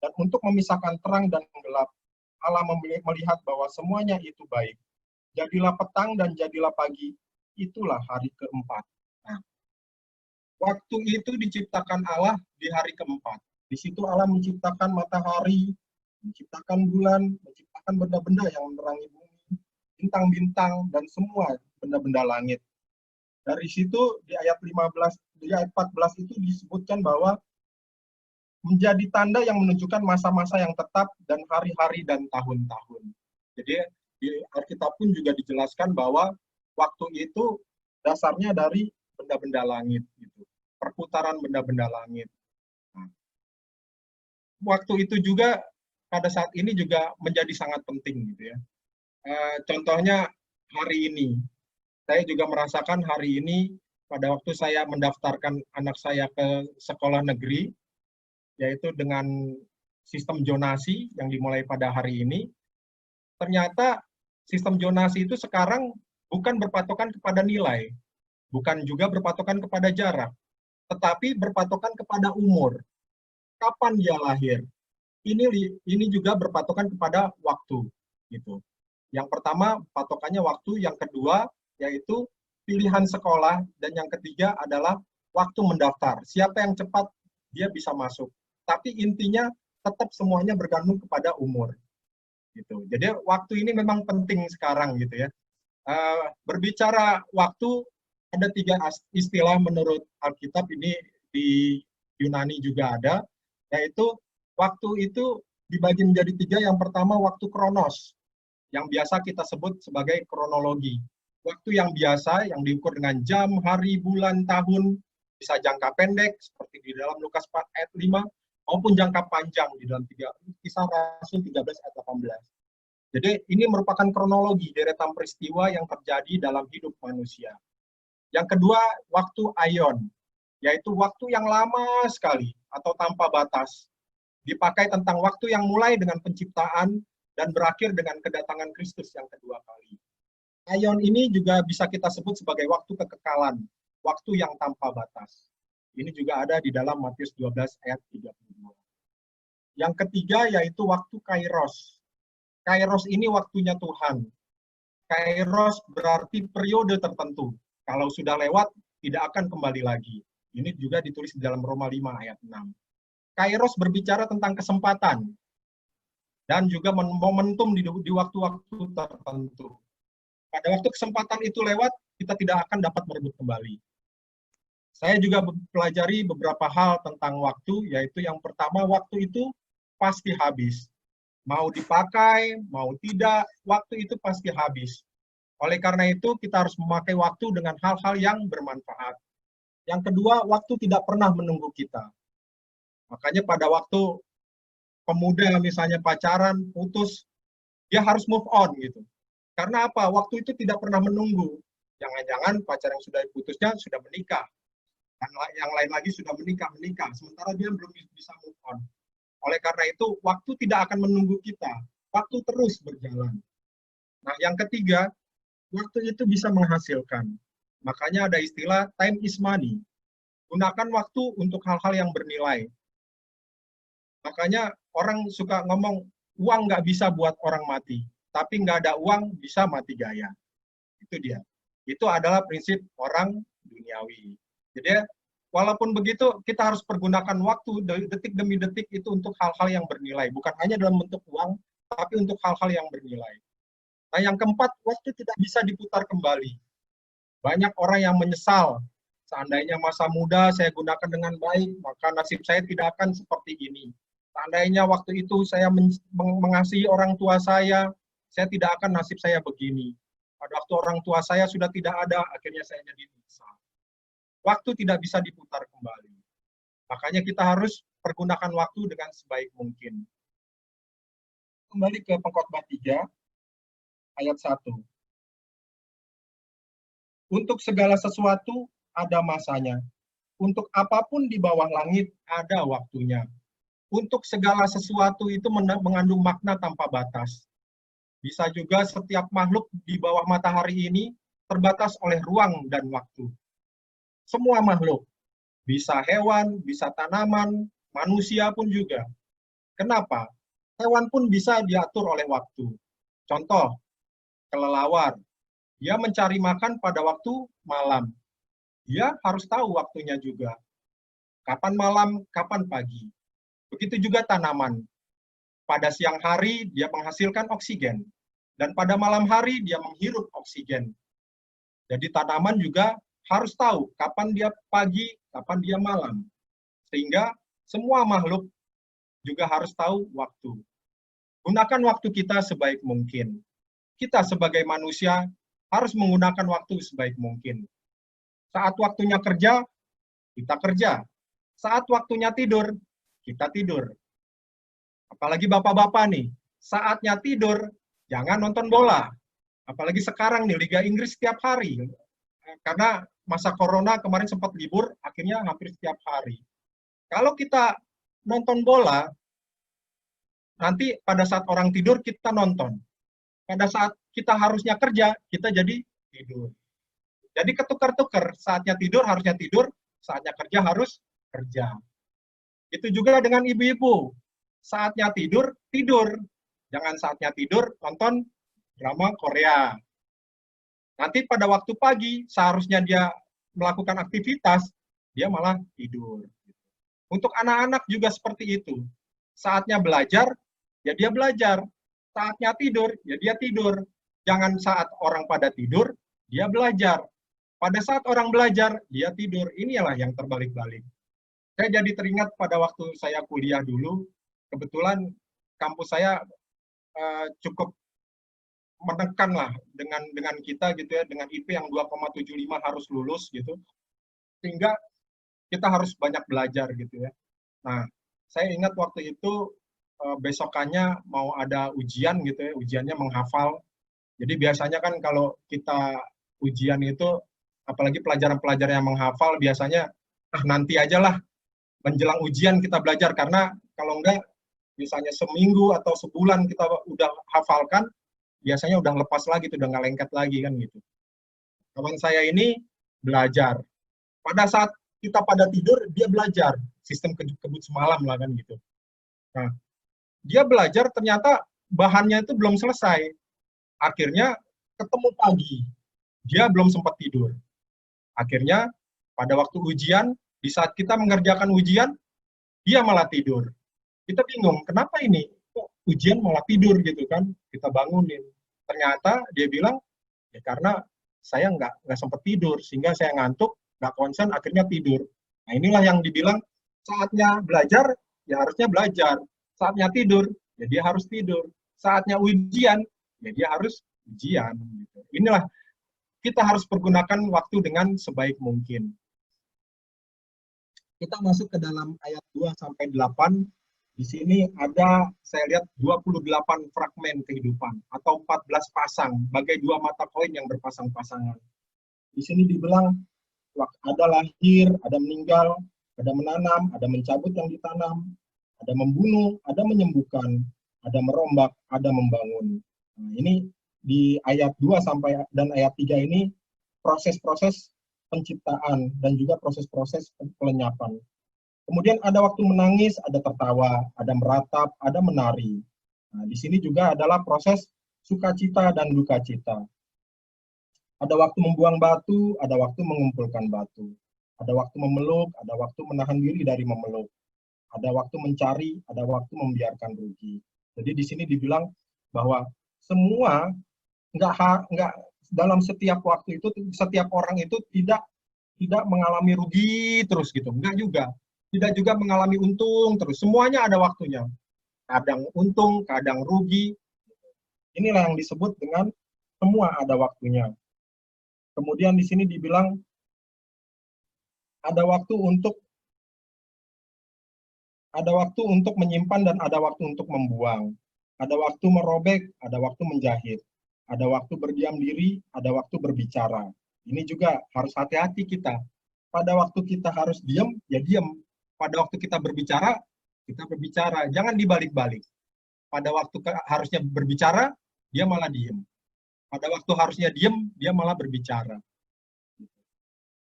dan untuk memisahkan terang dan gelap. Allah melihat bahwa semuanya itu baik. Jadilah petang dan jadilah pagi, itulah hari keempat. Nah, waktu itu diciptakan Allah di hari keempat. Di situ Allah menciptakan matahari, menciptakan bulan, menciptakan benda-benda yang menerangi bumi, bintang-bintang, dan semua benda-benda langit. Dari situ di ayat 14 itu disebutkan bahwa menjadi tanda yang menunjukkan masa-masa yang tetap dan hari-hari dan tahun-tahun. Jadi di Alkitab pun juga dijelaskan bahwa waktu itu dasarnya dari benda-benda langit, gitu. Perputaran benda-benda langit. Nah, waktu itu juga pada saat ini juga menjadi sangat penting, gitu ya. Contohnya hari ini, saya juga merasakan hari ini pada waktu saya mendaftarkan anak saya ke sekolah negeri, yaitu dengan sistem zonasi yang dimulai pada hari ini. Ternyata sistem zonasi itu sekarang bukan berpatokan kepada nilai, bukan juga berpatokan kepada jarak, tetapi berpatokan kepada umur. Kapan dia lahir? Ini juga berpatokan kepada waktu, gitu. Yang pertama patokannya waktu, yang kedua yaitu pilihan sekolah, dan yang ketiga adalah waktu mendaftar. Siapa yang cepat dia bisa masuk. Tapi intinya tetap semuanya bergantung kepada umur. Gitu. Jadi waktu ini memang penting sekarang, gitu ya. Berbicara waktu, ada 3 istilah menurut Alkitab, ini di Yunani juga ada. yaitu waktu itu dibagi menjadi 3. Yang pertama waktu kronos, yang biasa kita sebut sebagai kronologi. Waktu yang biasa, yang diukur dengan jam, hari, bulan, tahun, bisa jangka pendek, seperti di dalam Lukas 4 ayat 5, maupun jangka panjang di dalam Kisah Rasul 13 ayat 18. Jadi ini merupakan kronologi deretan peristiwa yang terjadi dalam hidup manusia. Yang kedua, waktu aion, yaitu waktu yang lama sekali atau tanpa batas. Dipakai tentang waktu yang mulai dengan penciptaan dan berakhir dengan kedatangan Kristus yang kedua kali. Aion ini juga bisa kita sebut sebagai waktu kekekalan, waktu yang tanpa batas. Ini juga ada di dalam Matius 12 ayat 32. Yang ketiga yaitu waktu kairos. Kairos ini waktunya Tuhan. Kairos berarti periode tertentu. Kalau sudah lewat, tidak akan kembali lagi. Ini juga ditulis di dalam Roma 5 ayat 6. Kairos berbicara tentang kesempatan dan juga momentum di waktu-waktu tertentu. Pada waktu kesempatan itu lewat, kita tidak akan dapat merebut kembali. Saya juga pelajari beberapa hal tentang waktu, yaitu yang pertama, waktu itu pasti habis. Mau dipakai, mau tidak, waktu itu pasti habis. Oleh karena itu, kita harus memakai waktu dengan hal-hal yang bermanfaat. Yang kedua, waktu tidak pernah menunggu kita. Makanya pada waktu pemuda misalnya pacaran, putus, dia harus move on gitu. Karena apa? Waktu itu tidak pernah menunggu. Jangan-jangan pacar yang sudah putusnya sudah menikah. Dan yang lain lagi sudah menikah. Sementara dia belum bisa move on. Oleh karena itu, waktu tidak akan menunggu kita. Waktu terus berjalan. Nah, yang ketiga, waktu itu bisa menghasilkan. Makanya ada istilah time is money. Gunakan waktu untuk hal-hal yang bernilai. Makanya orang suka ngomong, uang nggak bisa buat orang mati. Tapi nggak ada uang bisa mati gaya. Itu dia. Itu adalah prinsip orang duniawi. Jadi, walaupun begitu, kita harus pergunakan waktu detik demi detik itu untuk hal-hal yang bernilai. Bukan hanya dalam bentuk uang, tapi untuk hal-hal yang bernilai. Nah, yang keempat, waktu tidak bisa diputar kembali. Banyak orang yang menyesal. Seandainya masa muda saya gunakan dengan baik, maka nasib saya tidak akan seperti ini. Seandainya waktu itu saya mengasihi orang tua saya tidak akan nasib saya begini. Pada waktu orang tua saya sudah tidak ada, akhirnya saya jadi menyesal. Waktu tidak bisa diputar kembali. Makanya kita harus pergunakan waktu dengan sebaik mungkin. Kembali ke Pengkhotbah 3, ayat 1. Untuk segala sesuatu ada masanya. Untuk apapun di bawah langit ada waktunya. Untuk segala sesuatu itu mengandung makna tanpa batas. Bisa juga setiap makhluk di bawah matahari ini terbatas oleh ruang dan waktu. Semua makhluk, bisa hewan, bisa tanaman, manusia pun juga. Kenapa? Hewan pun bisa diatur oleh waktu. Contoh, kelelawar. Dia mencari makan pada waktu malam. Dia harus tahu waktunya juga. Kapan malam, kapan pagi. Begitu juga tanaman. Pada siang hari dia menghasilkan oksigen. Dan pada malam hari dia menghirup oksigen. Jadi tanaman juga harus tahu kapan dia pagi, kapan dia malam. Sehingga semua makhluk juga harus tahu waktu. Gunakan waktu kita sebaik mungkin. Kita sebagai manusia harus menggunakan waktu sebaik mungkin. Saat waktunya kerja, kita kerja. Saat waktunya tidur, kita tidur. Apalagi bapak-bapak nih, saatnya tidur, jangan nonton bola. Apalagi sekarang nih, Liga Inggris setiap hari. Karena masa corona kemarin sempat libur, akhirnya hampir setiap hari. Kalau kita nonton bola, nanti pada saat orang tidur kita nonton. Pada saat kita harusnya kerja, kita jadi tidur. Jadi ketukar-tukar, saatnya tidur harusnya tidur, saatnya kerja harus kerja. Itu juga dengan ibu-ibu. Saatnya tidur, tidur. Jangan saatnya tidur, nonton drama Korea. Nanti pada waktu pagi, seharusnya dia melakukan aktivitas, dia malah tidur. Untuk anak-anak juga seperti itu. Saatnya belajar, ya dia belajar. Saatnya tidur, ya dia tidur. Jangan saat orang pada tidur, dia belajar. Pada saat orang belajar, dia tidur. Inilah yang terbalik-balik. Saya jadi teringat pada waktu saya kuliah dulu, kebetulan kampus saya cukup menekan lah dengan kita gitu ya, dengan IP yang 2,75 harus lulus gitu, sehingga kita harus banyak belajar gitu ya. Nah, saya ingat waktu itu besokannya mau ada ujian gitu ya, ujiannya menghafal. Jadi biasanya kan kalau kita ujian itu, apalagi pelajaran-pelajaran yang menghafal, biasanya nanti aja lah menjelang ujian kita belajar, karena kalau enggak misalnya seminggu atau sebulan kita udah hafalkan, biasanya udah lepas lagi, udah nggak lengket lagi kan gitu. Kawan saya ini belajar. Pada saat kita pada tidur, dia belajar. Sistem kebut semalam lah kan gitu. Nah, dia belajar ternyata bahannya itu belum selesai. Akhirnya ketemu pagi, dia belum sempat tidur. Akhirnya pada waktu ujian, di saat kita mengerjakan ujian, dia malah tidur. Kita bingung, kenapa ini? Kok ujian malah tidur gitu kan? Kita bangunin. Ternyata dia bilang, ya karena saya nggak sempat tidur, sehingga saya ngantuk, nggak konsen, akhirnya tidur. Nah inilah yang dibilang, saatnya belajar, ya harusnya belajar. Saatnya tidur, ya dia harus tidur. Saatnya ujian, ya dia harus ujian. Gitu. Inilah, kita harus pergunakan waktu dengan sebaik mungkin. Kita masuk ke dalam ayat 2-8. Di sini ada, saya lihat 28 fragmen kehidupan atau 14 pasang, bagai dua mata koin yang berpasang-pasangan. Di sini dibilang ada lahir, ada meninggal, ada menanam, ada mencabut yang ditanam, ada membunuh, ada menyembuhkan, ada merombak, ada membangun. Nah, ini di ayat 2 sampai dan ayat 3 ini proses-proses penciptaan dan juga proses-proses pelenyapan. Kemudian ada waktu menangis, ada tertawa, ada meratap, ada menari. Nah, di sini juga adalah proses sukacita dan duka cita. Ada waktu membuang batu, ada waktu mengumpulkan batu. Ada waktu memeluk, ada waktu menahan diri dari memeluk. Ada waktu mencari, ada waktu membiarkan rugi. Jadi di sini dibilang bahwa semua nggak dalam setiap waktu itu, setiap orang itu tidak mengalami rugi terus gitu, enggak juga. Tidak juga mengalami untung terus. Semuanya ada waktunya. Kadang untung, kadang rugi. Inilah yang disebut dengan semua ada waktunya. Kemudian di sini dibilang ada waktu untuk menyimpan dan ada waktu untuk membuang. Ada waktu merobek, ada waktu menjahit. Ada waktu berdiam diri, ada waktu berbicara. Ini juga harus hati-hati kita. Pada waktu kita harus diam, ya diam. Pada waktu kita berbicara, jangan dibalik-balik. Pada waktu harusnya berbicara, dia malah diem. Pada waktu harusnya diem, dia malah berbicara.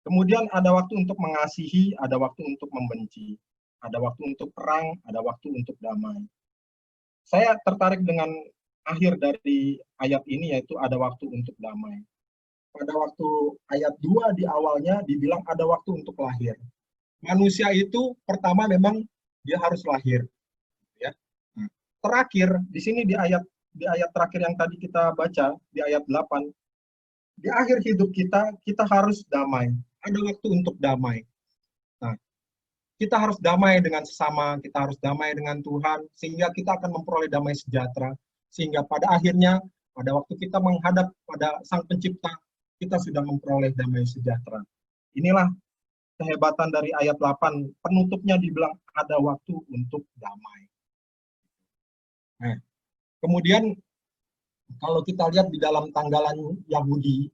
Kemudian ada waktu untuk mengasihi, ada waktu untuk membenci. Ada waktu untuk perang, ada waktu untuk damai. Saya tertarik dengan akhir dari ayat ini, yaitu ada waktu untuk damai. Pada waktu ayat 2 di awalnya dibilang ada waktu untuk lahir. Manusia itu pertama memang dia harus lahir, ya. Terakhir di sini di ayat terakhir yang tadi kita baca di ayat 8, di akhir hidup kita harus damai. Ada waktu untuk damai. Nah, kita harus damai dengan sesama, kita harus damai dengan Tuhan, sehingga kita akan memperoleh damai sejahtera. Sehingga pada akhirnya, pada waktu kita menghadap pada Sang Pencipta, kita sudah memperoleh damai sejahtera. Inilah kehebatan dari ayat 8, penutupnya dibilang ada waktu untuk damai. Nah, kemudian kalau kita lihat di dalam tanggalan Yahudi,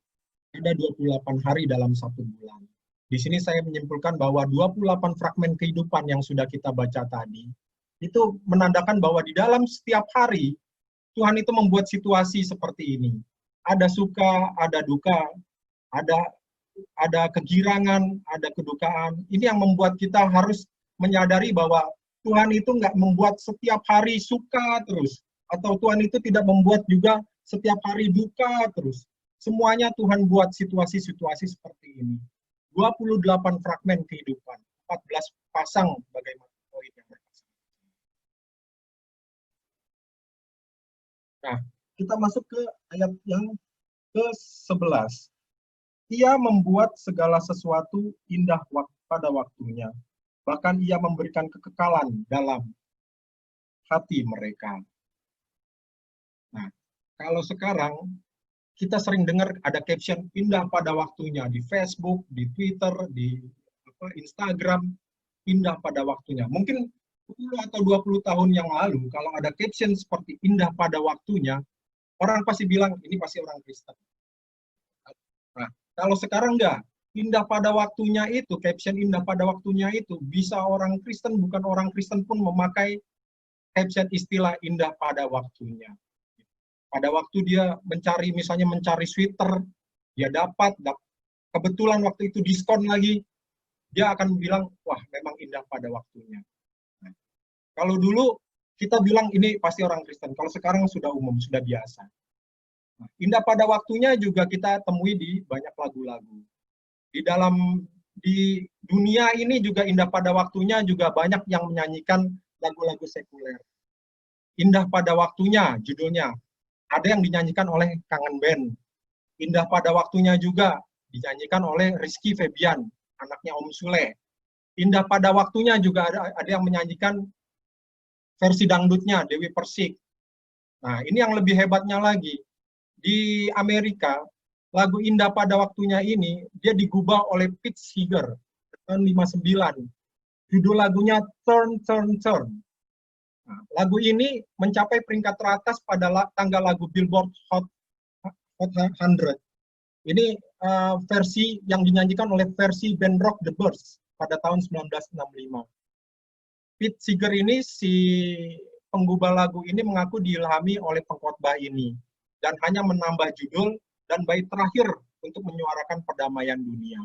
ada 28 hari dalam satu bulan. Di sini saya menyimpulkan bahwa 28 fragmen kehidupan yang sudah kita baca tadi, itu menandakan bahwa di dalam setiap hari, Tuhan itu membuat situasi seperti ini. Ada suka, ada duka, ada kegirangan, ada kedukaan. Ini yang membuat kita harus menyadari bahwa Tuhan itu nggak membuat setiap hari suka terus. Atau Tuhan itu tidak membuat juga setiap hari duka terus. Semuanya Tuhan buat situasi-situasi seperti ini. 28 fragmen kehidupan, 14 pasang bagaimana poin yang berpasang. Nah, kita masuk ke ayat yang ke-11. Ia membuat segala sesuatu indah pada waktunya. bahkan Ia memberikan kekekalan dalam hati mereka. Nah, kalau sekarang kita sering dengar ada caption indah pada waktunya di Facebook, di Twitter, di Instagram, indah pada waktunya. Mungkin 10 atau 20 tahun yang lalu, kalau ada caption seperti indah pada waktunya, orang pasti bilang, ini pasti orang Kristen. Nah, kalau sekarang enggak, indah pada waktunya itu, caption indah pada waktunya itu, bisa orang Kristen, bukan orang Kristen pun memakai caption istilah indah pada waktunya. Pada waktu dia mencari, misalnya mencari sweater, dia dapat, kebetulan waktu itu diskon lagi, dia akan bilang, wah memang indah pada waktunya. Nah, kalau dulu kita bilang ini pasti orang Kristen, kalau sekarang sudah umum, sudah biasa. Nah, indah pada waktunya juga kita temui di banyak lagu-lagu. Di dunia ini juga indah pada waktunya juga banyak yang menyanyikan lagu-lagu sekuler. Indah pada waktunya, judulnya. Ada yang dinyanyikan oleh Kangen Band. Indah pada waktunya juga dinyanyikan oleh Rizky Febian, anaknya Om Sule. Indah pada waktunya juga ada yang menyanyikan versi dangdutnya, Dewi Persik. Nah, ini yang lebih hebatnya lagi. Di Amerika, lagu indah pada waktunya ini, dia digubah oleh Pete Seeger tahun 59. Judul lagunya Turn, Turn, Turn. Nah, lagu ini mencapai peringkat teratas pada tanggal lagu Billboard Hot 100. Ini versi yang dinyanyikan oleh versi band rock The Byrds pada tahun 1965. Pete Seeger ini, si penggubah lagu ini mengaku diilhami oleh pengkhotbah ini dan hanya menambah judul dan bait terakhir untuk menyuarakan perdamaian dunia.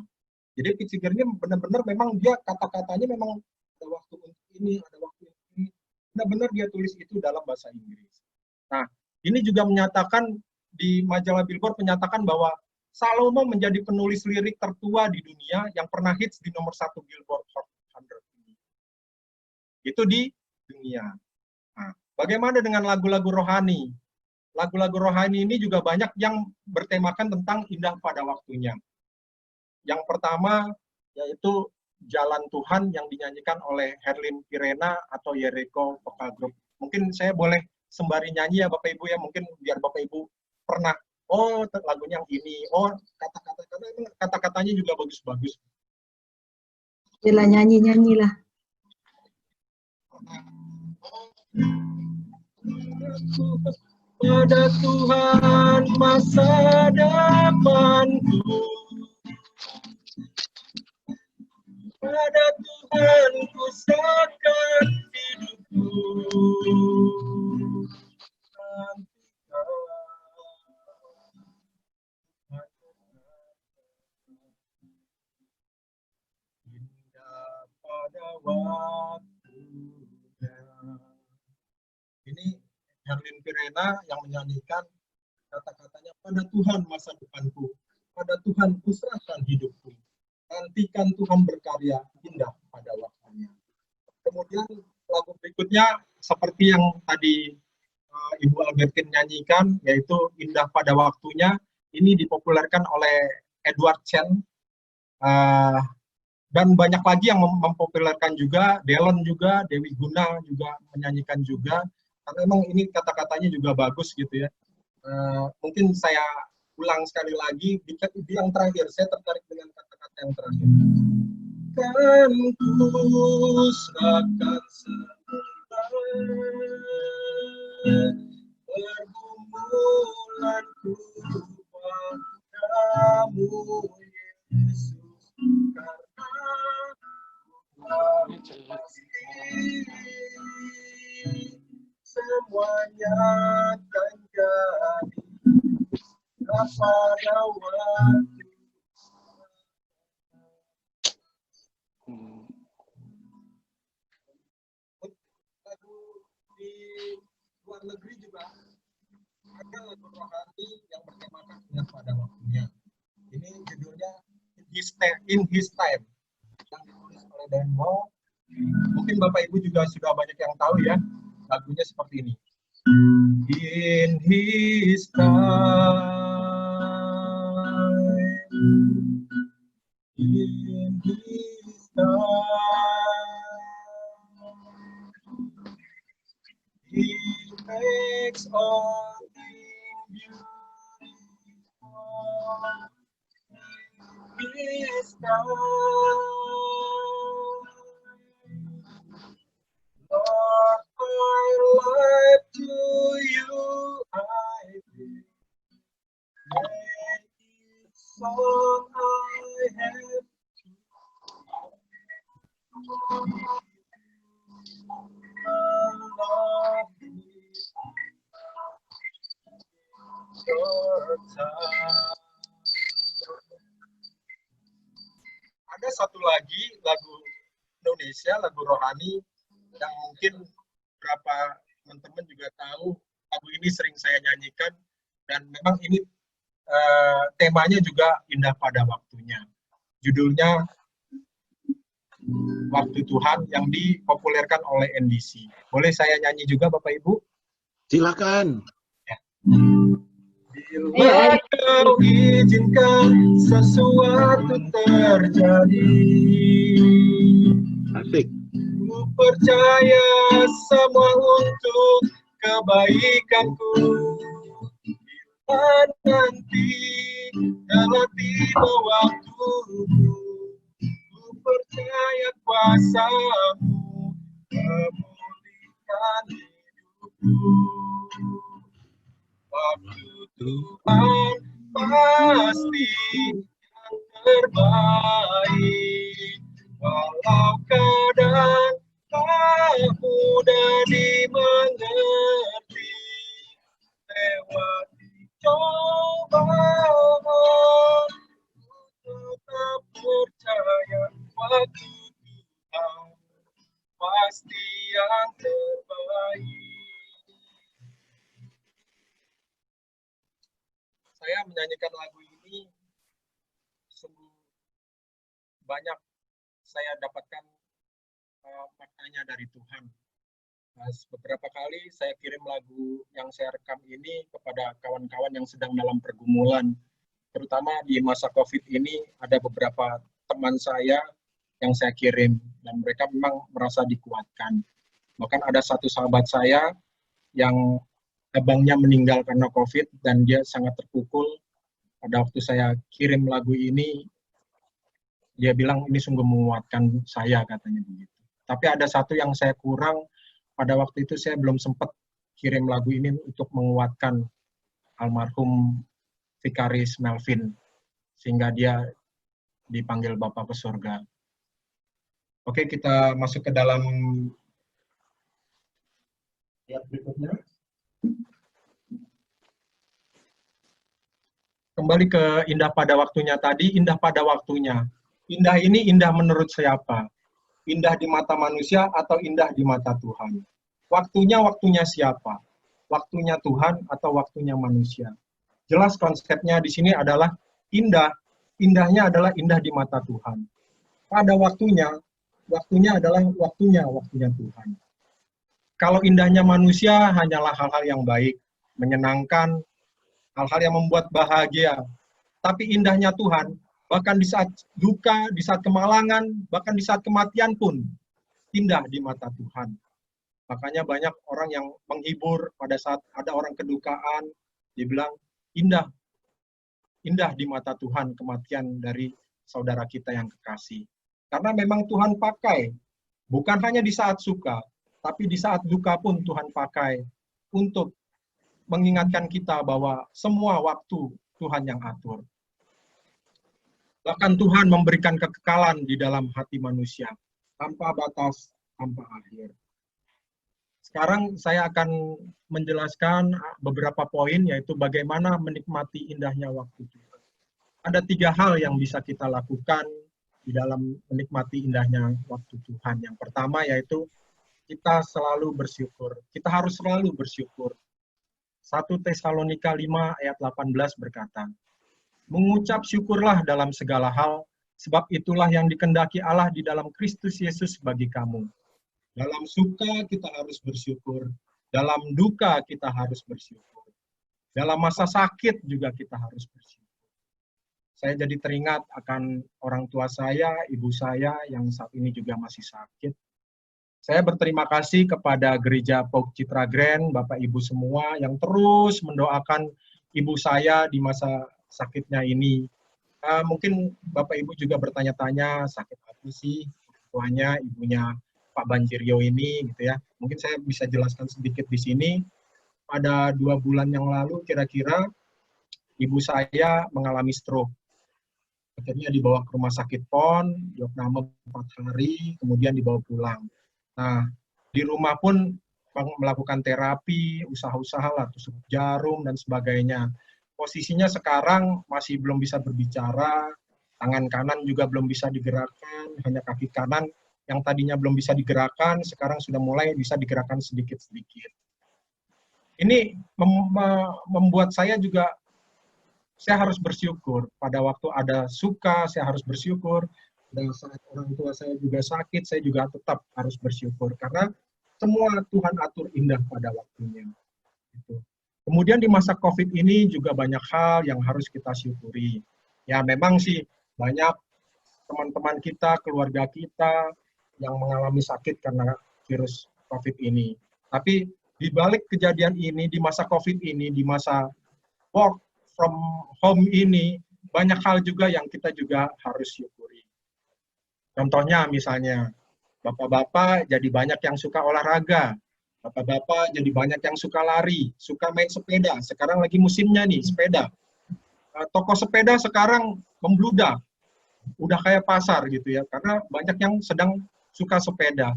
Jadi Pete Seeger ini benar-benar memang dia kata-katanya memang ada waktu untuk ini, ada waktu untuk ini. Benar-benar dia tulis itu dalam bahasa Inggris. Nah, ini juga menyatakan di majalah Billboard menyatakan bahwa Salomo menjadi penulis lirik tertua di dunia yang pernah hits di nomor 1 Billboard Hot 100 ini. Itu di dunia. Nah, bagaimana dengan lagu-lagu rohani? Lagu-lagu rohani ini juga banyak yang bertemakan tentang indah pada waktunya. Yang pertama yaitu Jalan Tuhan yang dinyanyikan oleh Herlin Pirena atau Yeriko Vokal Group. Mungkin saya boleh sembari nyanyi ya Bapak Ibu ya, mungkin biar Bapak Ibu pernah, oh lagunya yang ini, oh kata-katanya juga bagus-bagus. Yalah, nyanyi-nyanyilah. Pada Tuhan masa depanku, pada Tuhan ku serahkan hidupku. Indah pada waktunya. Ini Herlin Pirena yang menyanyikan kata-katanya, pada Tuhan masa depanku, pada Tuhan ku serahkan hidupku. Nantikan Tuhan berkarya, indah pada waktunya. Kemudian lagu berikutnya seperti yang tadi Ibu Albertine nyanyikan, yaitu Indah pada Waktunya. Ini dipopulerkan oleh Edward Chen, dan banyak lagi yang mempopulerkan juga, Dellen juga, Dewi Guna juga menyanyikan juga, karena memang ini kata-katanya juga bagus gitu ya. Mungkin saya ulang sekali lagi, di yang terakhir, saya tertarik dengan kata-kata yang terakhir. Kan ku serahkan pergumulanku padamu, Yesus, karena pasti semuanya akan jadi pada waktu. Lagu di luar negeri juga ada lagu rohani yang bertemakan dengan pada waktunya. Ini judulnya In His Time yang ditulis oleh Dan Mo. Mungkin Bapak Ibu juga sudah banyak yang tahu ya, lagunya seperti ini. In His time, in His time, makes all things beautiful. Is kind. Lord, my life to you I give. Make this all I have. Ada satu lagi lagu Indonesia, lagu rohani yang mungkin beberapa teman-teman juga tahu. Lagu ini sering saya nyanyikan dan memang ini temanya juga indah pada waktunya. Judulnya Waktu Tuhan yang dipopulerkan oleh NDC. Boleh saya nyanyi juga Bapak Ibu? Silakan. Ya. Bila kau izinkan sesuatu terjadi, Asik. ku percaya semua untuk kebaikanku. Bila nanti telah tiba waktumu, ku percaya kuasa-Mu memulihkan hidupku. Waktu Tuhan pasti yang terbaik, walau kadang tak mudah dimengerti. Lewati cobaan, ku tetap percaya waktu Tuhan pasti yang terbaik. Saya menyanyikan lagu ini sungguh banyak saya dapatkan maknanya dari Tuhan. Beberapa kali saya kirim lagu yang saya rekam ini kepada kawan-kawan yang sedang dalam pergumulan. Terutama di masa COVID ini ada beberapa teman saya yang saya kirim dan mereka memang merasa dikuatkan. Bahkan ada satu sahabat saya yang abangnya meninggal karena COVID dan dia sangat terpukul. Pada waktu saya kirim lagu ini, dia bilang ini sungguh menguatkan saya, katanya begitu. Tapi ada satu yang saya kurang, pada waktu itu saya belum sempat kirim lagu ini untuk menguatkan almarhum Vikaris Melvin, sehingga dia dipanggil Bapa ke surga. Oke, kita masuk ke dalam ayat berikutnya. Kembali ke indah pada waktunya tadi, indah pada waktunya. Indah ini indah menurut siapa? Indah di mata manusia atau indah di mata Tuhan? Waktunya siapa? Waktunya Tuhan atau waktunya manusia? Jelas konsepnya di sini adalah indah. Indahnya adalah indah di mata Tuhan. Pada waktunya adalah waktunya Tuhan. Kalau indahnya manusia hanyalah hal-hal yang baik, menyenangkan, hal-hal yang membuat bahagia. Tapi indahnya Tuhan, bahkan di saat duka, di saat kemalangan, bahkan di saat kematian pun, indah di mata Tuhan. Makanya banyak orang yang menghibur pada saat ada orang kedukaan, dibilang indah. Indah di mata Tuhan kematian dari saudara kita yang kekasih. Karena memang Tuhan pakai, bukan hanya di saat suka, tapi di saat duka pun Tuhan pakai untuk mengingatkan kita bahwa semua waktu Tuhan yang atur. Bahkan Tuhan memberikan kekekalan di dalam hati manusia, tanpa batas, tanpa akhir. Sekarang saya akan menjelaskan beberapa poin, yaitu bagaimana menikmati indahnya waktu Tuhan. Ada 3 hal yang bisa kita lakukan di dalam menikmati indahnya waktu Tuhan. Yang pertama yaitu kita selalu bersyukur. Kita harus selalu bersyukur. 1 Tesalonika 5 ayat 18 berkata, mengucap syukurlah dalam segala hal, sebab itulah yang dikehendaki Allah di dalam Kristus Yesus bagi kamu. Dalam suka kita harus bersyukur, dalam duka kita harus bersyukur. Dalam masa sakit juga kita harus bersyukur. Saya jadi teringat akan orang tua saya, ibu saya yang saat ini juga masih sakit. Saya berterima kasih kepada Gereja Pauk Citra Grand, Bapak Ibu semua yang terus mendoakan ibu saya di masa sakitnya ini. Mungkin Bapak Ibu juga bertanya-tanya sakit apa sih tuanya ibunya Pak Banjirio ini gitu ya. Mungkin saya bisa jelaskan sedikit di sini. Pada 2 bulan yang lalu kira-kira ibu saya mengalami stroke. Akhirnya dibawa ke rumah sakit PON, diopname 4 hari, kemudian dibawa pulang. Nah, di rumah pun melakukan terapi, usaha-usaha lah, tusuk jarum dan sebagainya. Posisinya sekarang masih belum bisa berbicara, tangan kanan juga belum bisa digerakkan, hanya kaki kanan yang tadinya belum bisa digerakkan, sekarang sudah mulai bisa digerakkan sedikit-sedikit. Ini membuat saya juga, saya harus bersyukur. Pada waktu ada suka, saya harus bersyukur. Dan saat orang tua saya juga sakit, saya juga tetap harus bersyukur. Karena semua Tuhan atur indah pada waktunya. Gitu. Kemudian di masa COVID ini juga banyak hal yang harus kita syukuri. Ya memang sih banyak teman-teman kita, keluarga kita yang mengalami sakit karena virus COVID ini. Tapi di balik kejadian ini, di masa COVID ini, di masa work from home ini, banyak hal juga yang kita juga harus syukuri. Contohnya misalnya, bapak-bapak jadi banyak yang suka olahraga, bapak-bapak jadi banyak yang suka lari, suka main sepeda. Sekarang lagi musimnya nih, sepeda. Toko sepeda sekarang membludak, udah kayak pasar gitu ya, karena banyak yang sedang suka sepeda.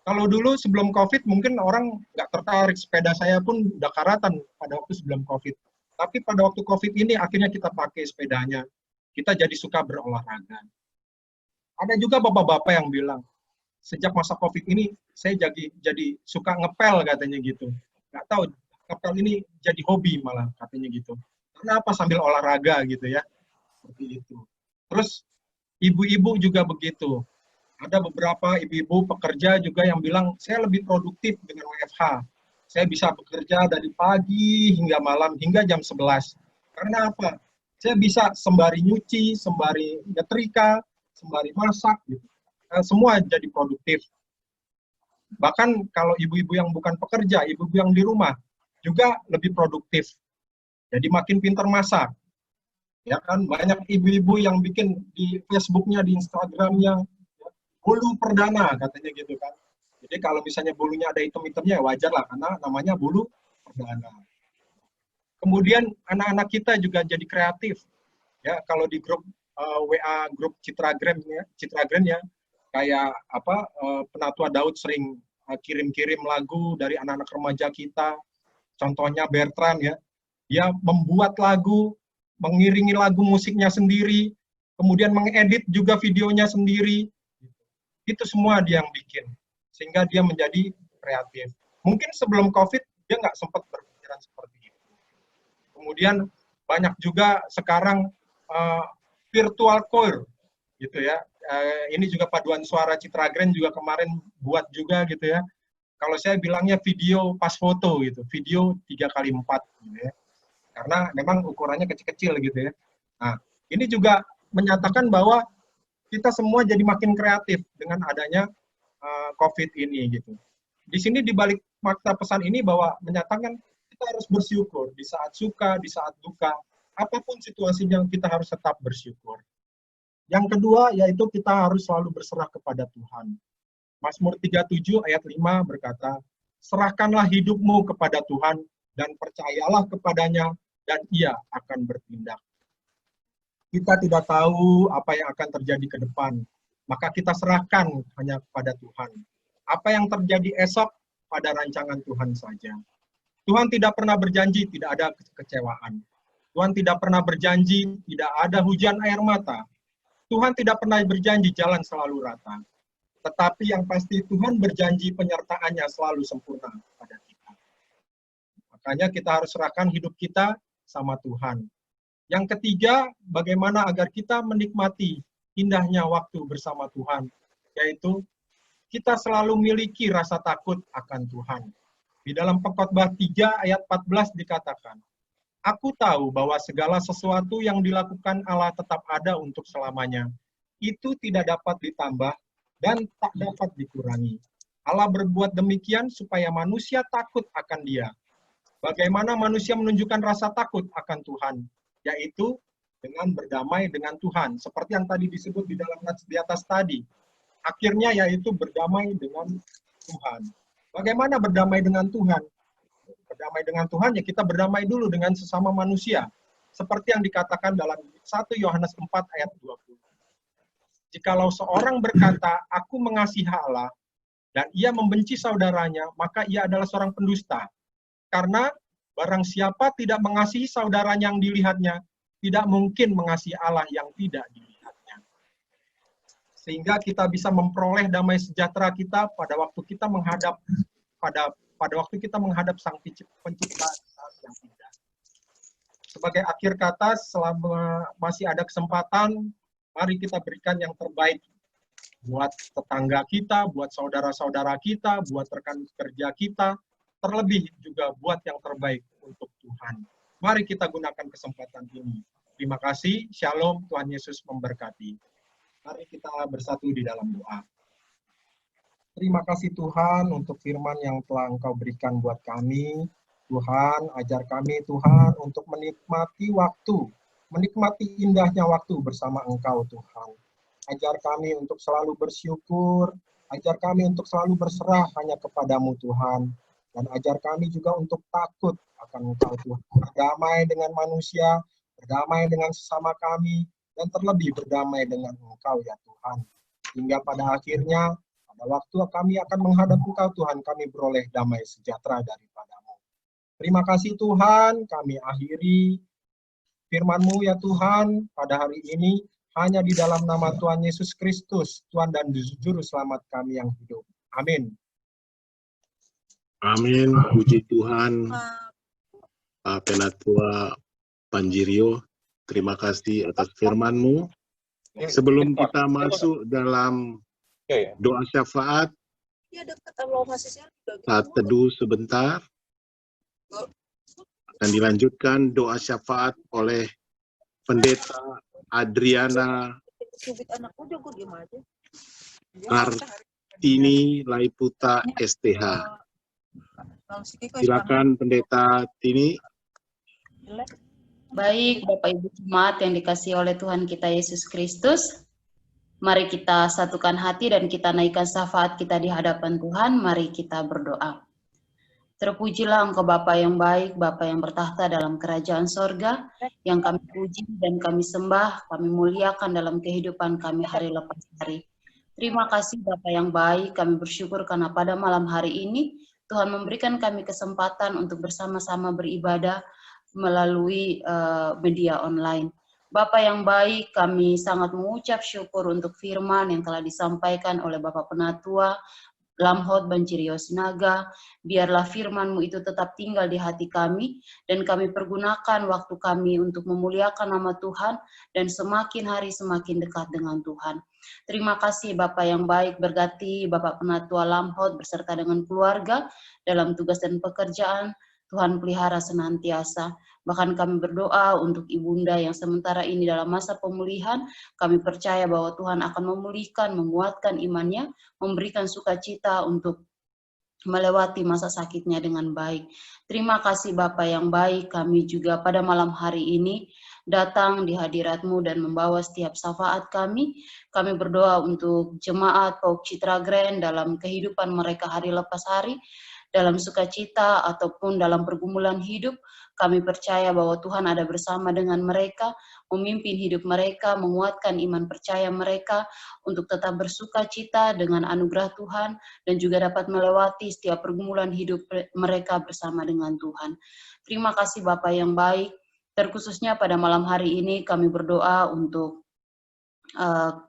Kalau dulu sebelum COVID mungkin orang nggak tertarik, sepeda saya pun udah karatan pada waktu sebelum COVID. Tapi pada waktu COVID ini akhirnya kita pakai sepedanya, kita jadi suka berolahraga. Ada juga bapak-bapak yang bilang, sejak masa COVID ini saya jadi suka ngepel katanya gitu. Nggak tahu, ngepel ini jadi hobi malah katanya gitu. Karena apa? Sambil olahraga gitu ya. Seperti itu. Terus ibu-ibu juga begitu. Ada beberapa ibu-ibu pekerja juga yang bilang, saya lebih produktif dengan WFH. Saya bisa bekerja dari pagi hingga malam, hingga jam 11. Karena apa? Saya bisa sembari nyuci, sembari nyetrika, sembari masak, gitu. Semua jadi produktif. Bahkan kalau ibu-ibu yang bukan pekerja, ibu-ibu yang di rumah, juga lebih produktif. Jadi makin pintar masak. Ya kan, banyak ibu-ibu yang bikin di Facebook-nya, di Instagram-nya, bulu perdana, katanya gitu kan. Jadi kalau misalnya bulunya ada hitam-hitamnya, ya wajar lah, karena namanya bulu perdana. Kemudian anak-anak kita juga jadi kreatif. Ya, kalau di grup WA grup Citra Grand ya, kayak apa Penatua Daud sering kirim-kirim lagu dari anak-anak remaja kita. Contohnya Bertrand ya, dia membuat lagu, mengiringi lagu musiknya sendiri, kemudian mengedit juga videonya sendiri. Itu semua dia yang bikin, sehingga dia menjadi kreatif. Mungkin sebelum COVID dia nggak sempat berpikiran seperti itu. Kemudian banyak juga sekarang virtual choir gitu ya. Ini juga paduan suara Citra Grand juga kemarin buat juga gitu ya. Kalau saya bilangnya video pas foto gitu, video 3x4 gitu ya. Karena memang ukurannya kecil-kecil gitu ya. Nah, ini juga menyatakan bahwa kita semua jadi makin kreatif dengan adanya COVID ini gitu. Di sini di balik makna pesan ini bahwa menyatakan kita harus bersyukur di saat suka, di saat duka, apapun situasinya kita harus tetap bersyukur. Yang kedua yaitu kita harus selalu berserah kepada Tuhan. Mazmur 37 ayat 5 berkata, serahkanlah hidupmu kepada Tuhan dan percayalah kepadanya dan Ia akan bertindak. Kita tidak tahu apa yang akan terjadi ke depan, maka kita serahkan hanya kepada Tuhan. Apa yang terjadi esok pada rancangan Tuhan saja. Tuhan tidak pernah berjanji tidak ada kekecewaan. Tuhan tidak pernah berjanji tidak ada hujan air mata. Tuhan tidak pernah berjanji jalan selalu rata. Tetapi yang pasti Tuhan berjanji penyertaannya selalu sempurna pada kita. Makanya kita harus serahkan hidup kita sama Tuhan. Yang ketiga, bagaimana agar kita menikmati indahnya waktu bersama Tuhan, yaitu kita selalu miliki rasa takut akan Tuhan. Di dalam Pengkhotbah 3 ayat 14 dikatakan, aku tahu bahwa segala sesuatu yang dilakukan Allah tetap ada untuk selamanya. Itu tidak dapat ditambah dan tak dapat dikurangi. Allah berbuat demikian supaya manusia takut akan Dia. Bagaimana manusia menunjukkan rasa takut akan Tuhan? Yaitu dengan berdamai dengan Tuhan. Seperti yang tadi disebut di dalam nats di atas tadi. Akhirnya yaitu berdamai dengan Tuhan. Bagaimana berdamai dengan Tuhan? Berdamai dengan Tuhan ya kita berdamai dulu dengan sesama manusia. Seperti yang dikatakan dalam 1 Yohanes 4 ayat 20. Jikalau seorang berkata, aku mengasihi Allah, dan ia membenci saudaranya, maka ia adalah seorang pendusta. Karena barang siapa tidak mengasihi saudaranya yang dilihatnya, tidak mungkin mengasihi Allah yang tidak dilihatnya. Sehingga kita bisa memperoleh damai sejahtera kita pada waktu kita menghadap pada waktu kita menghadap Sang Pencipta yang indah. Sebagai akhir kata, selama masih ada kesempatan, mari kita berikan yang terbaik buat tetangga kita, buat saudara-saudara kita, buat rekan kerja kita, terlebih juga buat yang terbaik untuk Tuhan. Mari kita gunakan kesempatan ini. Terima kasih, Shalom, Tuhan Yesus memberkati. Mari kita bersatu di dalam doa. Terima kasih Tuhan untuk firman yang telah Engkau berikan buat kami. Tuhan, ajar kami Tuhan untuk menikmati waktu, menikmati indahnya waktu bersama Engkau Tuhan. Ajar kami untuk selalu bersyukur, ajar kami untuk selalu berserah hanya kepadamu Tuhan. Dan ajar kami juga untuk takut akan Engkau Tuhan. Berdamai dengan manusia, berdamai dengan sesama kami, dan terlebih berdamai dengan Engkau ya Tuhan. Hingga pada akhirnya, pada waktu kami akan menghadap Engkau Tuhan, kami beroleh damai sejahtera daripadamu. Terima kasih Tuhan, kami akhiri firman-Mu ya Tuhan pada hari ini, hanya di dalam nama Tuhan Yesus Kristus, Tuhan dan Juru Selamat kami yang hidup. Amin. Amin. Puji Tuhan. Penatua Panjirio, terima kasih atas firman-Mu. Sebelum kita masuk dalam doa syafaat, saat teduh sebentar, akan dilanjutkan doa syafaat oleh Pendeta Adriana Martini Laiputa STH. Silakan Pendeta Tini. Baik, Bapak Ibu Jemaat yang dikasihi oleh Tuhan kita Yesus Kristus, mari kita satukan hati dan kita naikkan syafaat kita di hadapan Tuhan. Mari kita berdoa. Terpujilah Engkau Bapa yang baik, Bapa yang bertahta dalam kerajaan sorga, yang kami puji dan kami sembah, kami muliakan dalam kehidupan kami hari lepas hari. Terima kasih Bapa yang baik, kami bersyukur karena pada malam hari ini, Tuhan memberikan kami kesempatan untuk bersama-sama beribadah melalui media online. Bapa yang baik, kami sangat mengucap syukur untuk firman yang telah disampaikan oleh Bapak Penatua, Lamhot Banjirio Sinaga. Biarlah firman-Mu itu tetap tinggal di hati kami, dan kami pergunakan waktu kami untuk memuliakan nama Tuhan, dan semakin hari semakin dekat dengan Tuhan. Terima kasih Bapak yang baik, berkati Bapak Penatua Lamhot beserta dengan keluarga dalam tugas dan pekerjaan. Tuhan pelihara senantiasa. Bahkan kami berdoa untuk Ibunda yang sementara ini dalam masa pemulihan. Kami percaya bahwa Tuhan akan memulihkan, menguatkan imannya, memberikan sukacita untuk melewati masa sakitnya dengan baik. Terima kasih Bapa yang baik, kami juga pada malam hari ini datang di hadirat-Mu dan membawa setiap syafaat kami. Kami berdoa untuk jemaat Pauk Citra Grand dalam kehidupan mereka hari lepas hari, dalam sukacita ataupun dalam pergumulan hidup. Kami percaya bahwa Tuhan ada bersama dengan mereka, memimpin hidup mereka, menguatkan iman percaya mereka untuk tetap bersukacita dengan anugerah Tuhan dan juga dapat melewati setiap pergumulan hidup mereka bersama dengan Tuhan. Terima kasih Bapak yang baik. Terkhususnya pada malam hari ini kami berdoa untuk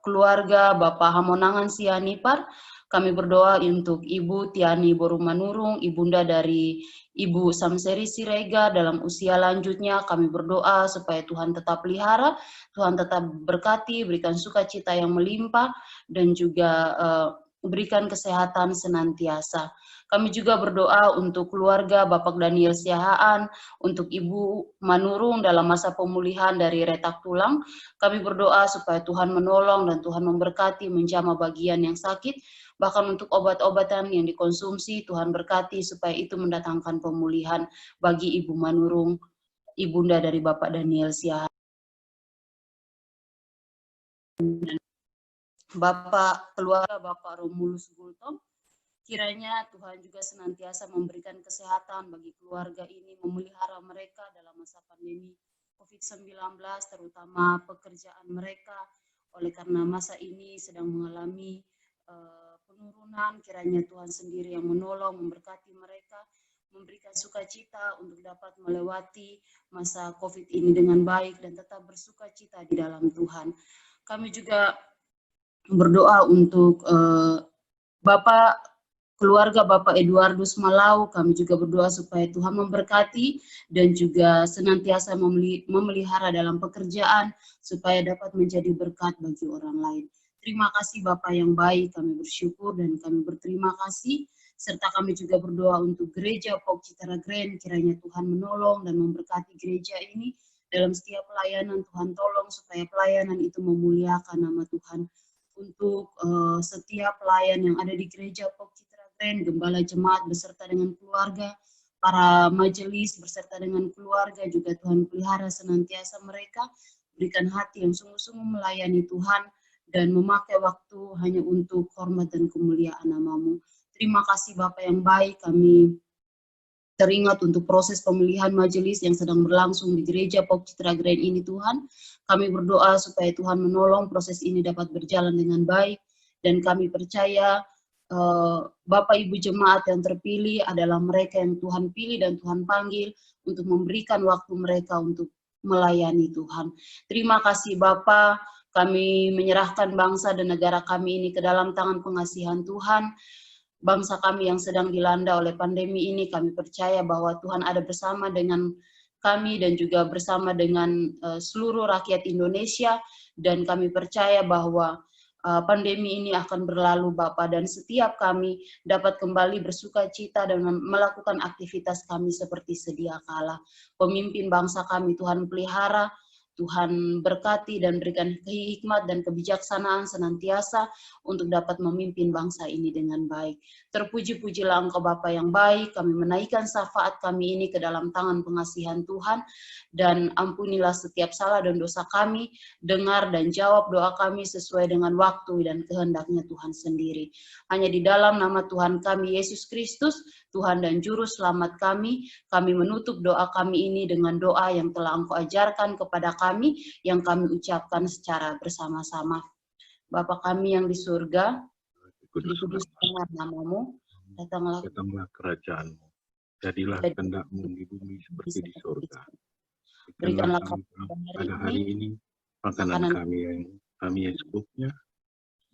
keluarga Bapak Hamonangan Sianipar. Kami berdoa untuk Ibu Tiani Borumanurung, ibunda dari Ibu Samseri Sirega dalam usia lanjutnya. Kami berdoa supaya Tuhan tetap pelihara, Tuhan tetap berkati, berikan sukacita yang melimpah, dan juga berikan kesehatan senantiasa. Kami juga berdoa untuk keluarga Bapak Daniel Siahaan, untuk Ibu Manurung dalam masa pemulihan dari retak tulang. Kami berdoa supaya Tuhan menolong dan Tuhan memberkati, menjamah bagian yang sakit, Bahkan untuk obat-obatan yang dikonsumsi, Tuhan berkati supaya itu mendatangkan pemulihan bagi Ibu Manurung, ibunda dari Bapak Daniel Siahaan. Bapak keluarga Bapak Romulus Gultom, kiranya Tuhan juga senantiasa memberikan kesehatan bagi keluarga ini, memelihara mereka dalam masa pandemi COVID-19, terutama pekerjaan mereka. Oleh karena masa ini sedang mengalami penurunan, kiranya Tuhan sendiri yang menolong, memberkati mereka, memberikan sukacita untuk dapat melewati masa COVID ini dengan baik dan tetap bersukacita di dalam Tuhan. Kami juga berdoa untuk keluarga Bapak Eduardus Malau. Kami juga berdoa supaya Tuhan memberkati dan juga senantiasa memelihara dalam pekerjaan supaya dapat menjadi berkat bagi orang lain. Terima kasih Bapak yang baik, kami bersyukur dan kami berterima kasih. Serta kami juga berdoa untuk gereja Pok Citara Grand, kiranya Tuhan menolong dan memberkati gereja ini dalam setiap pelayanan. Tuhan tolong supaya pelayanan itu memuliakan nama Tuhan. Untuk setiap pelayan yang ada di gereja Pok Citara Grand, gembala jemaat beserta dengan keluarga, para majelis beserta dengan keluarga, juga Tuhan pelihara senantiasa mereka, berikan hati yang sungguh-sungguh melayani Tuhan, dan memakai waktu hanya untuk hormat dan kemuliaan nama-Mu. Terima kasih Bapak yang baik, kami teringat untuk proses pemilihan majelis yang sedang berlangsung di gereja Pok Citara Grand ini Tuhan. Kami berdoa supaya Tuhan menolong proses ini dapat berjalan dengan baik, dan kami percaya Bapak Ibu jemaat yang terpilih adalah mereka yang Tuhan pilih dan Tuhan panggil untuk memberikan waktu mereka untuk melayani Tuhan. Terima kasih Bapak, kami menyerahkan bangsa dan negara kami ini ke dalam tangan pengasihan Tuhan. Bangsa kami yang sedang dilanda oleh pandemi ini, kami percaya bahwa Tuhan ada bersama dengan kami dan juga bersama dengan seluruh rakyat Indonesia, dan kami percaya bahwa pandemi ini akan berlalu Bapak, dan setiap kami dapat kembali bersukacita dan melakukan aktivitas kami seperti sedia kala. Pemimpin bangsa kami Tuhan pelihara, Tuhan berkati dan berikan hikmat dan kebijaksanaan senantiasa untuk dapat memimpin bangsa ini dengan baik. Terpuji-pujilah Engkau Bapa yang baik, kami menaikkan syafaat kami ini ke dalam tangan pengasihan Tuhan, dan ampunilah setiap salah dan dosa kami, dengar dan jawab doa kami sesuai dengan waktu dan kehendaknya Tuhan sendiri. Hanya di dalam nama Tuhan kami Yesus Kristus, Tuhan dan Juru Selamat kami menutup doa kami ini dengan doa yang telah Engkau ajarkan kepada kami, yang kami ucapkan secara bersama-sama. Bapa kami yang di surga, dikuduskanlah nama-Mu, datanglah kerajaan-Mu, jadilah kehendak-Mu di bumi seperti di surga. Berikanlah kami pada hari ini makanan kami yang secukupnya,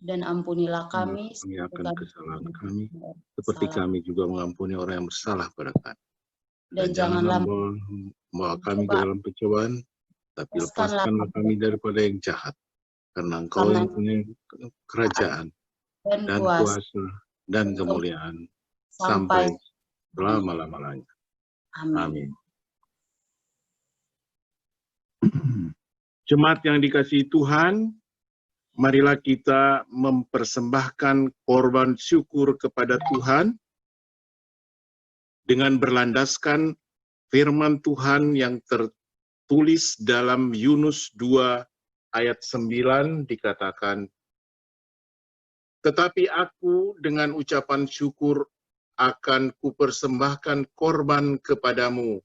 dan ampunilah kami akan kesalahan kami, seperti kami juga mengampuni orang yang bersalah pada kami. Dan janganlah membawa kami ke dalam pencobaan, tapi lepaskanlah kami daripada yang jahat. Karena Engkau yang punya kerajaan dan kuasa dan kemuliaan sampai selama-lamanya. Amin. Jemaat yang dikasihi Tuhan, marilah kita mempersembahkan korban syukur kepada Tuhan dengan berlandaskan firman Tuhan yang tertulis dalam Yunus 2 ayat 9 dikatakan, "Tetapi aku dengan ucapan syukur akan kupersembahkan korban kepadamu.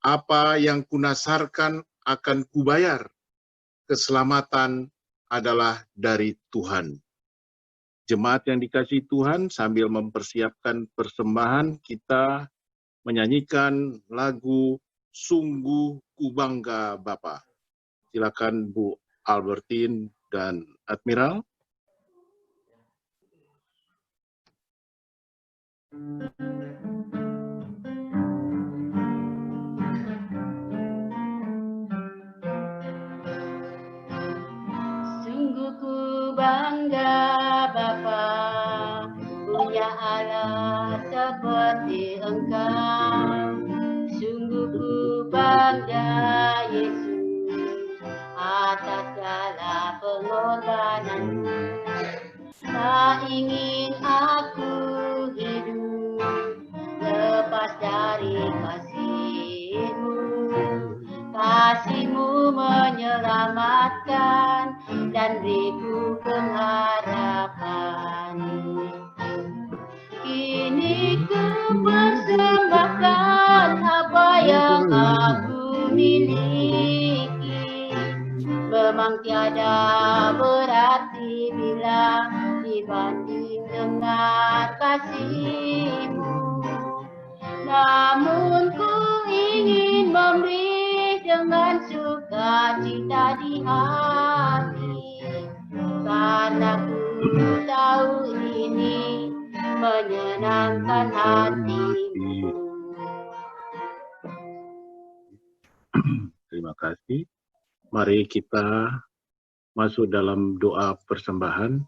Apa yang kunasarkan akan kubayar. Keselamatan adalah dari Tuhan." Jemaat yang dikasihi Tuhan, sambil mempersiapkan persembahan, kita menyanyikan lagu Sungguh Ku Bangga Bapa. Silakan Bu Albertine dan Admiral. Sungguh ku bangga Bapa, punya Allah seperti Engkau. Sungguh ku bangga Yesus, atas segala pengorbanan-Mu. Tak ingin selamatkan dan beriku pengharapan. Kini ku persembahkan apa yang aku miliki. Memang tiada berarti bila dibanding dengan kasih-Mu. Namun ku ingin memberi dengan sukacita di hati, karena ku tahu ini menyenangkan hati-Mu. Terima kasih. Mari kita masuk dalam doa persembahan.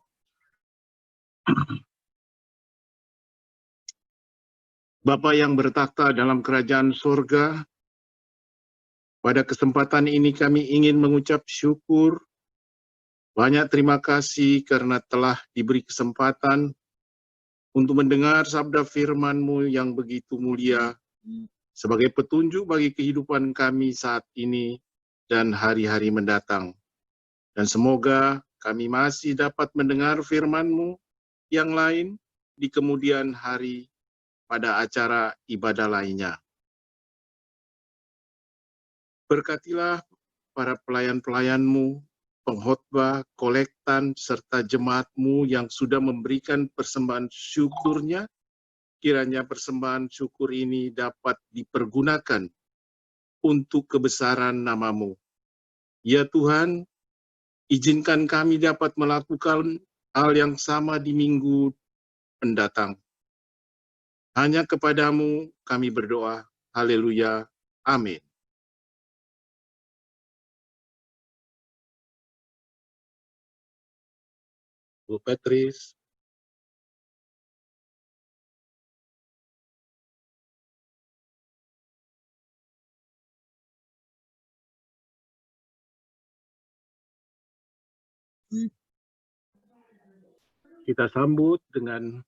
Bapa yang bertakhta dalam kerajaan surga, pada kesempatan ini kami ingin mengucap syukur. Banyak terima kasih karena telah diberi kesempatan untuk mendengar sabda firman-Mu yang begitu mulia sebagai petunjuk bagi kehidupan kami saat ini dan hari-hari mendatang. Dan semoga kami masih dapat mendengar firman-Mu yang lain di kemudian hari pada acara ibadah lainnya. Berkatilah para pelayan-pelayan-Mu, pengkhotbah, kolektan, serta jemaat-Mu yang sudah memberikan persembahan syukurnya. Kiranya persembahan syukur ini dapat dipergunakan untuk kebesaran nama-Mu. Ya Tuhan, izinkan kami dapat melakukan hal yang sama di minggu mendatang. Hanya kepadamu kami berdoa. Haleluya. Amin. Bu Patris. Kita sambut dengan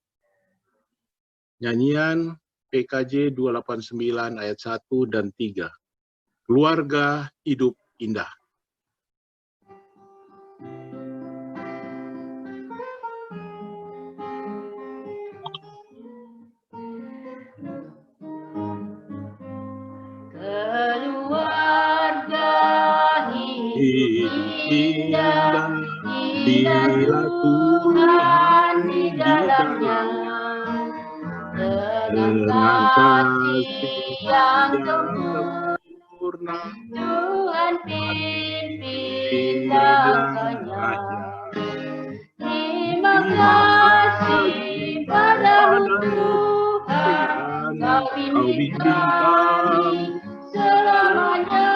nyanyian PKJ 289 ayat 1 dan 3. Keluarga hidup indah. Keluarga hidup indah, bila Tuhan di dalamnya, dengan kasih yang sempurna, Tuhan pimpin langkahnya. Terima kasih padamu Tuhan, Kau pimpin kami selamanya.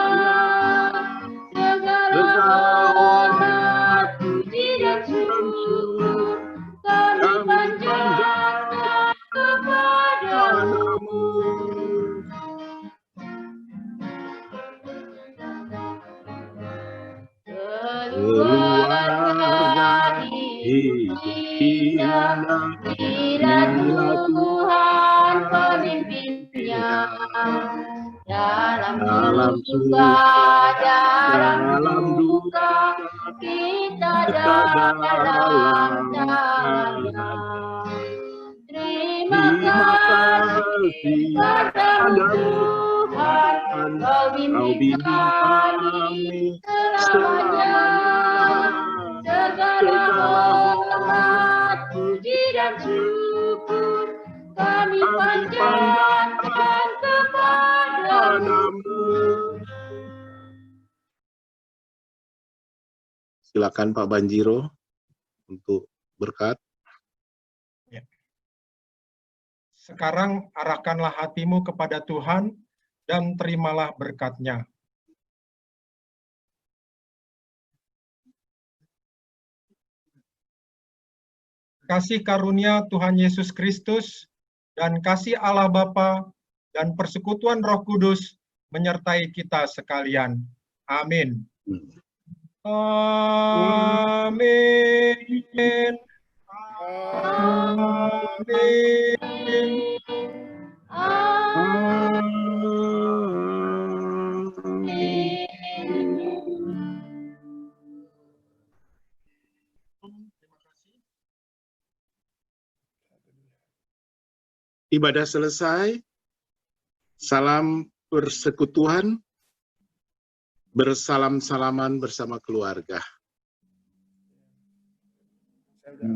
Segala hormat, puji dan syukur kami panjatkan kepadamu. Keluarga hidup indah, bila Tuhan pemimpinnya. Dalam suka, dalam duka, kita dalam tangannya. Terima kasih padamu Tuhan, Kau bimbing kami selamanya. Segala hormat, puji dan syukur kami panjatkan kepadamu. Silakan Pak Banjiro untuk berkat. Sekarang arahkanlah hatimu kepada Tuhan dan terimalah berkat-Nya. Kasih karunia Tuhan Yesus Kristus dan kasih Allah Bapa dan persekutuan Roh Kudus menyertai kita sekalian. Amin. Amin. Amin. Ibadah selesai. Salam persekutuan. Bersalam-salaman bersama keluarga. Saya udah